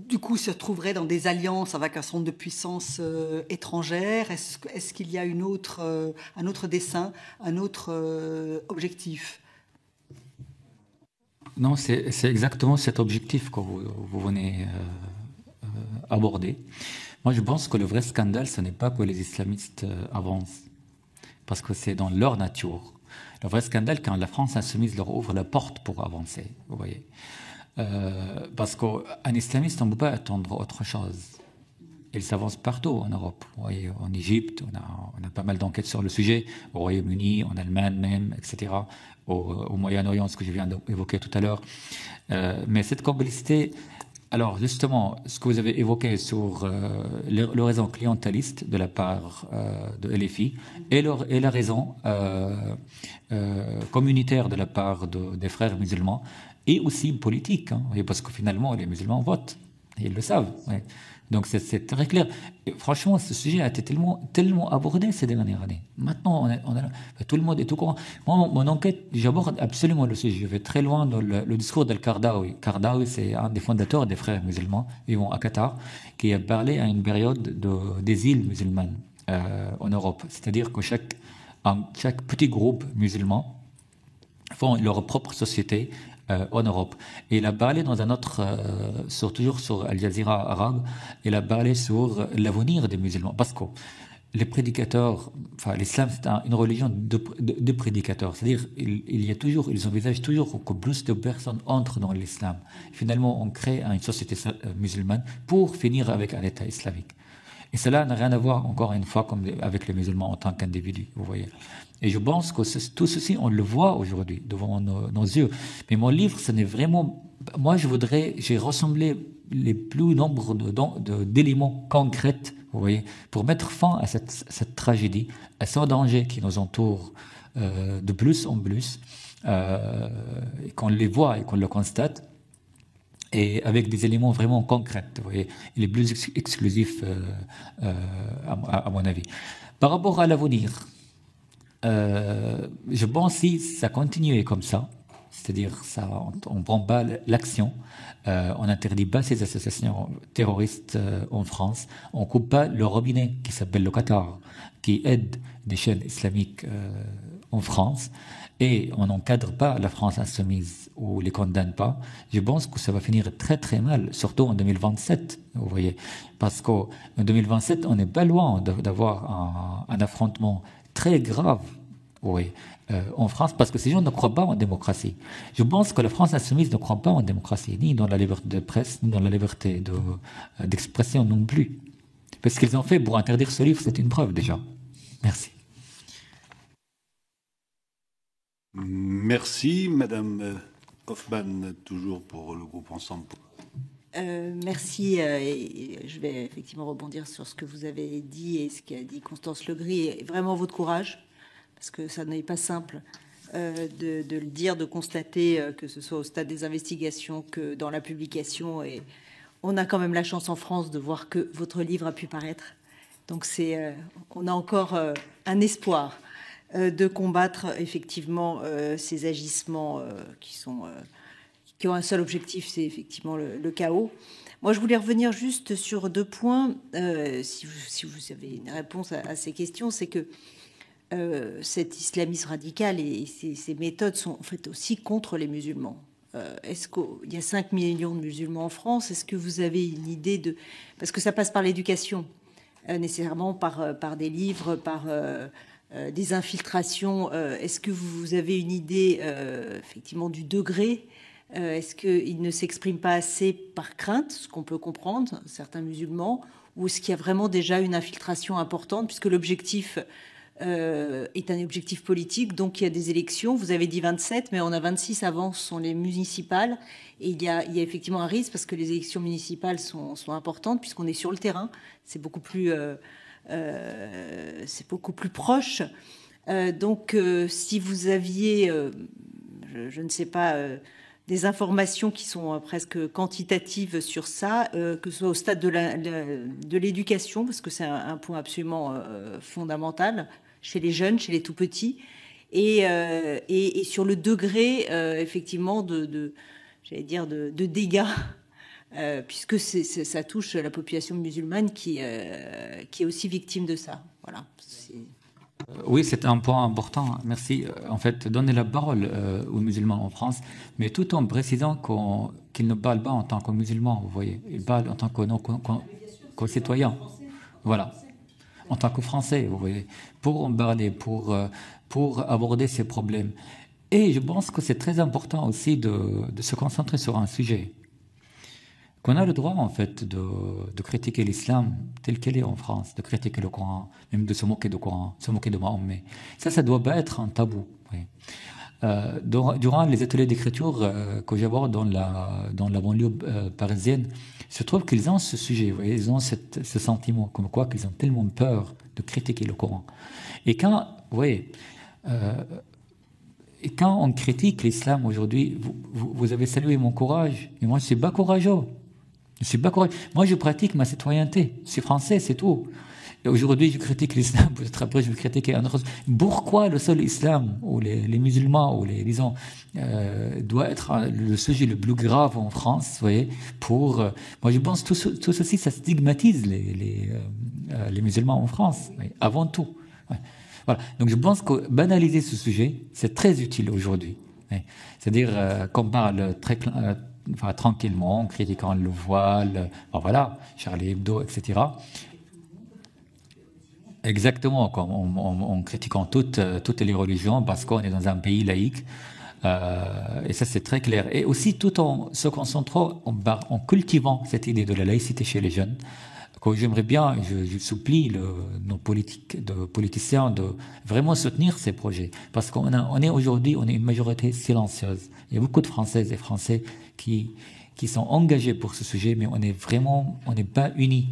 du coup, se retrouverait dans des alliances avec un certain nombre de puissances étrangères. Est-ce qu'il y a un autre dessein, un autre objectif? Non, c'est exactement cet objectif que vous venez aborder. Moi, je pense que le vrai scandale, ce n'est pas que les islamistes avancent, parce que c'est dans leur nature. Le vrai scandale, quand la France Insoumise leur ouvre la porte pour avancer, vous voyez. Parce qu'un islamiste, on ne peut pas attendre autre chose. Il s'avance partout en Europe. Vous voyez, en Égypte, on a pas mal d'enquêtes sur le sujet, au Royaume-Uni, en Allemagne même, etc., au Moyen-Orient, ce que je viens d'évoquer tout à l'heure. Mais cette complicité, alors justement, ce que vous avez évoqué sur le raison clientéliste de la part de LFI et la raison communautaire de la part des frères musulmans, et aussi politique, hein, parce que finalement, les musulmans votent, et ils le savent. Ouais. Donc c'est très clair. Et franchement, ce sujet a été tellement abordé ces dernières années. Maintenant, tout le monde est au courant. Moi, mon enquête, j'aborde absolument le sujet. Je vais très loin dans le discours d'Al-Qaradawi. Qaradawi, c'est un des fondateurs des frères musulmans, vivant à Qatar, qui a parlé à une période des îles musulmanes en Europe. C'est-à-dire que chaque petit groupe musulman font leur propre société en Europe. Et il a parlé dans un autre, toujours sur Al Jazeera arabe, il a parlé sur l'avenir des musulmans. Parce que les prédicateurs, enfin l'islam c'est une religion de prédicateurs. C'est-à-dire ils envisagent toujours que plus de personnes entrent dans l'islam. Finalement, on crée une société musulmane pour finir avec un État islamique. Et cela n'a rien à voir, encore une fois, avec les musulmans en tant qu'individus, vous voyez. Et je pense que tout ceci, on le voit aujourd'hui devant nos yeux. Mais mon livre, ce n'est vraiment... Moi, j'ai rassemblé les plus nombreux d'éléments concrets, vous voyez, pour mettre fin à cette tragédie, à ce danger qui nous entoure de plus en plus, et qu'on les voit et qu'on le constate, et avec des éléments vraiment concrets, vous voyez, les plus exclusifs, à mon avis. Par rapport à l'avenir, je pense que si ça continue comme ça, c'est-à-dire on ne prend pas l'action, on n'interdit pas ces associations terroristes en France, on ne coupe pas le robinet qui s'appelle le Qatar, qui aide des chaînes islamiques en France, et on n'encadre pas la France insoumise ou les condamne pas, je pense que ça va finir très très mal, surtout en 2027, vous voyez, parce qu'en 2027, on n'est pas loin d'avoir un affrontement très grave, oui, en France, parce que ces gens ne croient pas en démocratie. Je pense que la France insoumise ne croit pas en démocratie, ni dans la liberté de presse, ni dans la liberté d'expression non plus. Parce ce qu'ils ont fait pour interdire ce livre, c'est une preuve déjà. Merci. Merci, Madame Hoffmann, toujours pour le groupe Ensemble. Merci. Et je vais effectivement rebondir sur ce que vous avez dit et ce qu'a dit Constance Legris. Et vraiment votre courage, parce que ça n'est pas simple de le dire, de constater que ce soit au stade des investigations que dans la publication. Et on a quand même la chance en France de voir que votre livre a pu paraître. Donc on a encore un espoir de combattre effectivement ces agissements qui ont un seul objectif, c'est effectivement le chaos. Moi, je voulais revenir juste sur 2 points, si vous avez une réponse à ces questions, c'est que cet islamisme radical et ces méthodes sont en fait aussi contre les musulmans. Est-ce qu'il y a 5 millions de musulmans en France? Est-ce que vous avez une idée de... Parce que ça passe par l'éducation, nécessairement par des livres, par des infiltrations. Est-ce que vous avez une idée, effectivement, du degré? Est-ce qu'ils ne s'expriment pas assez par crainte, ce qu'on peut comprendre, certains musulmans, ou est-ce qu'il y a vraiment déjà une infiltration importante, puisque l'objectif est un objectif politique, donc il y a des élections, vous avez dit 27, mais on a 26 avant, ce sont les municipales, et il y a effectivement un risque, parce que les élections municipales sont importantes, puisqu'on est sur le terrain, c'est beaucoup plus proche. Donc si vous aviez, je ne sais pas... des informations qui sont presque quantitatives sur ça, que ce soit au stade de l'éducation, parce que c'est un point absolument fondamental chez les jeunes, chez les tout-petits, et sur le degré, effectivement, j'allais dire, de dégâts, puisque ça touche la population musulmane qui est aussi victime de ça. Voilà. Oui, c'est un point important. Merci. En fait, donner la parole aux musulmans en France, mais tout en précisant qu'ils ne parlent pas en tant que musulmans, vous voyez. Ils parlent en tant que citoyens. Voilà. En tant que Français, vous voyez. Pour en parler, pour aborder ces problèmes. Et je pense que c'est très important aussi de se concentrer sur un sujet. Qu'on a le droit, en fait, de critiquer l'islam tel qu'il est en France, de critiquer le Coran, même de se moquer du Coran, se moquer de Mahomet. Ça doit pas être un tabou. Oui. Durant les ateliers d'écriture que j'aborde dans la banlieue parisienne, je trouve qu'ils ont ce sujet, vous voyez, ils ont ce sentiment, comme quoi qu'ils ont tellement peur de critiquer le Coran. Et quand, vous voyez, et quand on critique l'islam aujourd'hui, vous avez salué mon courage, et moi je suis pas courageux. Je suis pas courageux. Moi je pratique ma citoyenneté. Je suis français, c'est tout. Et aujourd'hui je critique l'islam, peut-être après je vais critiquer un autre. Pourquoi le seul islam, ou les musulmans, ou disons, doit être le sujet le plus grave en France, vous voyez, moi je pense que tout ceci, ça stigmatise les musulmans en France, oui, avant tout. Ouais. Voilà. Donc je pense que banaliser ce sujet, c'est très utile aujourd'hui. C'est-à-dire qu'on parle tranquillement, en critiquant le voile, voilà, Charlie Hebdo, etc. Exactement, comme en critiquant toutes les religions, parce qu'on est dans un pays laïque. Et ça, c'est très clair. Et aussi, tout en se concentrant, en cultivant cette idée de la laïcité chez les jeunes, que j'aimerais bien, je supplie nos politiciens de vraiment soutenir ces projets. Parce qu'on est aujourd'hui, on est une majorité silencieuse. Il y a beaucoup de Françaises et Français qui sont engagés pour ce sujet, mais on n'est pas unis.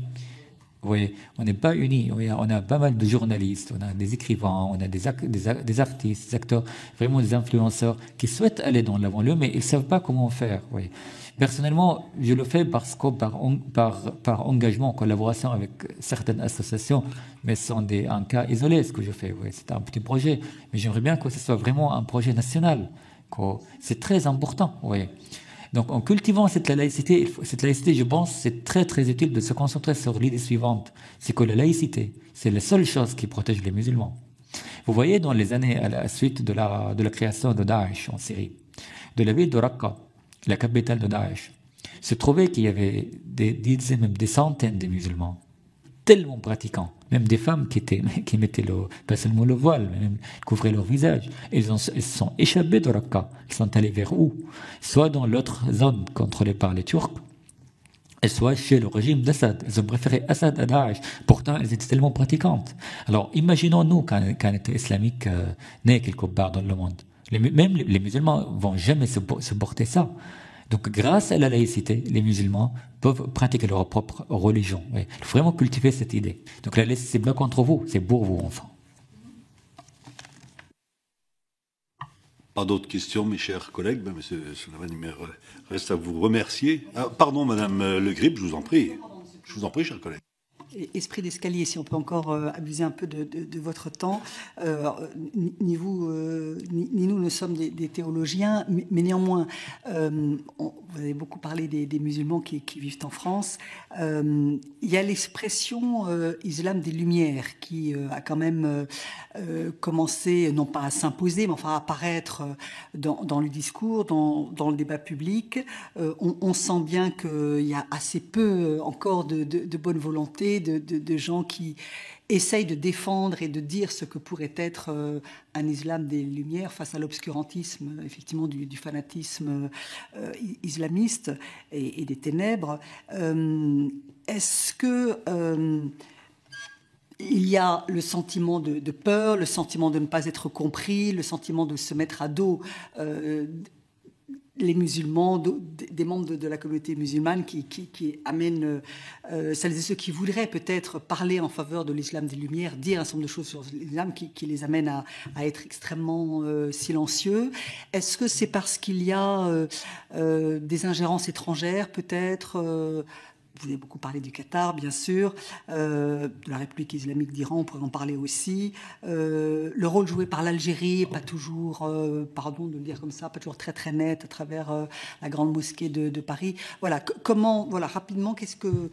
Vous voyez, on n'est pas unis. On a pas mal de journalistes, on a des écrivains, on a des artistes, des acteurs, vraiment des influenceurs qui souhaitent aller dans la banlieue, mais ils ne savent pas comment faire. Vous voyez. Personnellement, je le fais parce que par engagement, en collaboration avec certaines associations, mais ce sont un cas isolé ce que je fais. Oui, c'est un petit projet, mais j'aimerais bien que ce soit vraiment un projet national. C'est très important. Oui. Donc, en cultivant cette laïcité, je pense, c'est très très utile de se concentrer sur l'idée suivante, c'est que la laïcité, c'est la seule chose qui protège les musulmans. Vous voyez, dans les années à la suite de la création de Daesh en Syrie, de la ville de Raqqa, la capitale de Daesh, se trouvait qu'il y avait des dizaines, même des centaines de musulmans, tellement pratiquants, même des femmes qui mettaient pas seulement le voile, mais même couvraient leur visage. Ils se sont échappés de Raqqa. Ils sont allés vers où? Soit dans l'autre zone contrôlée par les Turcs, et soit chez le régime d'Assad. Ils ont préféré Assad à Daesh. Pourtant, elles étaient tellement pratiquantes. Alors, imaginons-nous qu'un État islamique naît quelque part dans le monde. Même les musulmans vont jamais supporter ça. Donc, grâce à la laïcité, les musulmans peuvent pratiquer leur propre religion. Oui. Il faut vraiment cultiver cette idée. Donc, la laïcité, c'est pas contre vous, c'est pour vous, enfants. Pas d'autres questions, mes chers collègues. Ben, Monsieur Suleiman, il me reste à vous remercier. Ah, pardon, Madame Le Grip, je vous en prie. Je vous en prie, chers collègues. Esprit d'escalier, si on peut encore abuser un peu de votre temps. Ni vous, ni nous ne sommes des théologiens, mais néanmoins, vous avez beaucoup parlé des musulmans qui vivent en France. Il y a l'expression islam des Lumières qui a quand même commencé, non pas à s'imposer, mais enfin à apparaître dans le discours, dans le débat public. On sent bien qu'il y a assez peu encore de bonne volonté, de gens qui essayent de défendre et de dire ce que pourrait être un islam des Lumières face à l'obscurantisme, effectivement, du fanatisme islamiste et des ténèbres. Est-ce que il y a le sentiment de peur, le sentiment de ne pas être compris, le sentiment de se mettre à dos les musulmans, des membres de la communauté musulmane qui amènent celles et ceux qui voudraient peut-être parler en faveur de l'islam des Lumières, dire un certain nombre de choses sur l'islam qui les amènent à être extrêmement silencieux. Est-ce que c'est parce qu'il y a des ingérences étrangères peut-être vous avez beaucoup parlé du Qatar, bien sûr, de la République islamique d'Iran, on pourrait en parler aussi. Le rôle joué par l'Algérie n'est pas toujours, pardon de le dire comme ça, pas toujours très très net à travers la grande mosquée de Paris. Voilà, rapidement, qu'est-ce que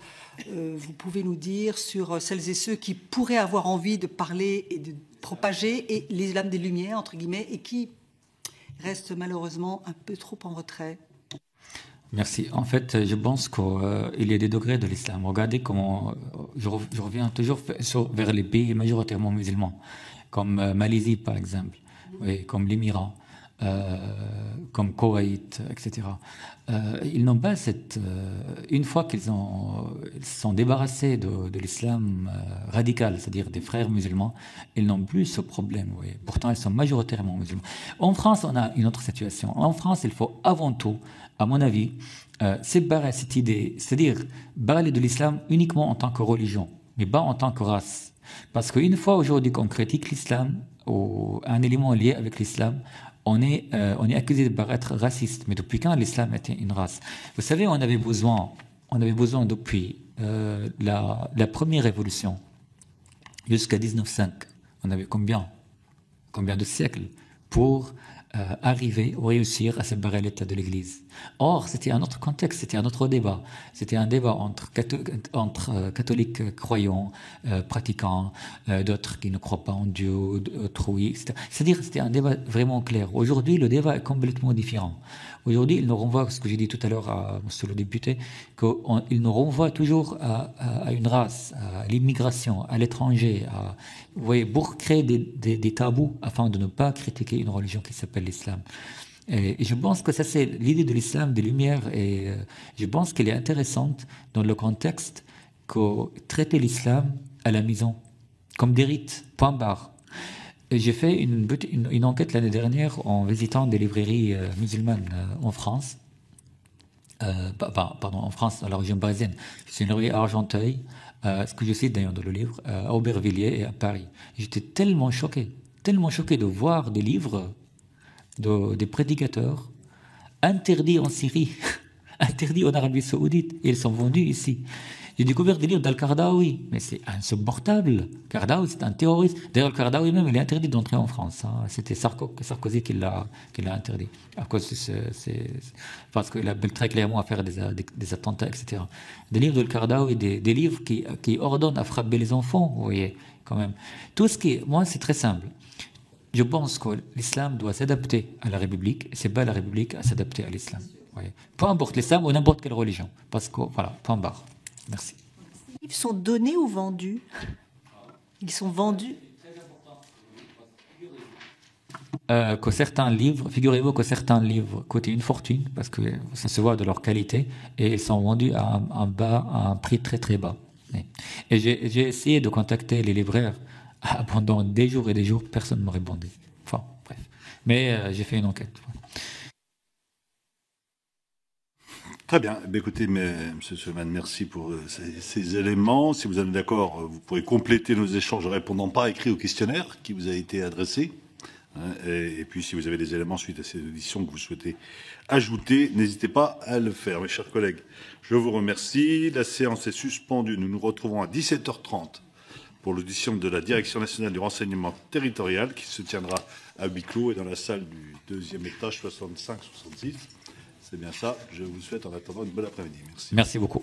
vous pouvez nous dire sur celles et ceux qui pourraient avoir envie de parler et de propager l'islam des Lumières, entre guillemets, et qui restent malheureusement un peu trop en retrait? Merci. En fait, je pense qu'il y a des degrés de l'islam. Regardez comment je reviens toujours vers les pays majoritairement musulmans, comme Malaisie par exemple, oui, comme l'Émirat, comme Koweït, etc. Ils n'ont pas cette. Une fois qu'ils sont débarrassés de l'islam radical, c'est-à-dire des frères musulmans, ils n'ont plus ce problème. Oui. Pourtant, ils sont majoritairement musulmans. En France, on a une autre situation. En France, il faut avant tout, à mon avis, séparer cette idée, c'est-à-dire parler de l'islam uniquement en tant que religion, mais pas en tant que race. Parce qu'une fois aujourd'hui qu'on critique l'islam, ou un élément lié avec l'islam, on est accusé de paraître raciste. Mais depuis quand l'islam était une race? Vous savez, on avait besoin depuis la première révolution jusqu'à 1905. On avait combien de siècles pour arriver ou réussir à séparer l'État de l'Église. Or, c'était un autre contexte, c'était un autre débat. C'était un débat entre catholiques croyants, pratiquants, d'autres qui ne croient pas en Dieu, d'autres oui, etc. C'est-à-dire c'était un débat vraiment clair. Aujourd'hui, le débat est complètement différent. Aujourd'hui, il nous renvoie, ce que j'ai dit tout à l'heure à monsieur le député, qu'il nous renvoie toujours à une race, à l'immigration, à l'étranger, vous voyez, pour créer des tabous afin de ne pas critiquer une religion qui s'appelle l'islam. Et je pense que ça, c'est l'idée de l'islam des Lumières, et je pense qu'elle est intéressante dans le contexte que traiter l'islam à la maison, comme des rites, point barre. J'ai fait une enquête l'année dernière en visitant des librairies musulmanes en France. En France, à la région parisienne. C'est une librairie à Argenteuil, ce que je cite d'ailleurs dans le livre, à Aubervilliers et à Paris. J'étais tellement choqué de voir des livres des prédicateurs interdits en Syrie, interdits en Arabie Saoudite, et ils sont vendus ici. J'ai découvert des livres d'Al-Qaradawi, mais c'est insupportable. Qaradawi, c'est un terroriste. D'ailleurs, Al-Qaradawi même, il est interdit d'entrer en France. Hein. C'était Sarkozy qui l'a interdit. À cause parce qu'il appelle très clairement à faire des attentats, etc. Des livres d'Al-Qaradawi, des livres qui ordonnent à frapper les enfants, vous voyez, quand même. Moi, c'est très simple. Je pense que l'islam doit s'adapter à la République, et c'est pas la République à s'adapter à l'islam. Voyez. Peu importe l'islam ou n'importe quelle religion. Parce que, voilà, point barre. Merci. Ces livres sont donnés ou vendus? Ils sont vendus. Figurez-vous que certains livres coûtent une fortune parce que ça se voit de leur qualité et ils sont vendus à un prix très très bas. Et j'ai essayé de contacter les libraires pendant des jours et des jours, personne ne m'a répondu. Enfin, bref. Mais j'ai fait une enquête. Très bien. Écoutez, Monsieur Suleiman, merci pour ces éléments. Si vous êtes d'accord, vous pourrez compléter nos échanges en répondant par écrit au questionnaire qui vous a été adressé. Et puis, si vous avez des éléments suite à ces auditions que vous souhaitez ajouter, n'hésitez pas à le faire. Mes chers collègues, je vous remercie. La séance est suspendue. Nous nous retrouvons à 17h30 pour l'audition de la Direction nationale du renseignement territorial qui se tiendra à huis clos et dans la salle du 2e étage 65-66. C'est bien ça. Je vous souhaite en attendant une bonne après-midi. Merci. Merci beaucoup.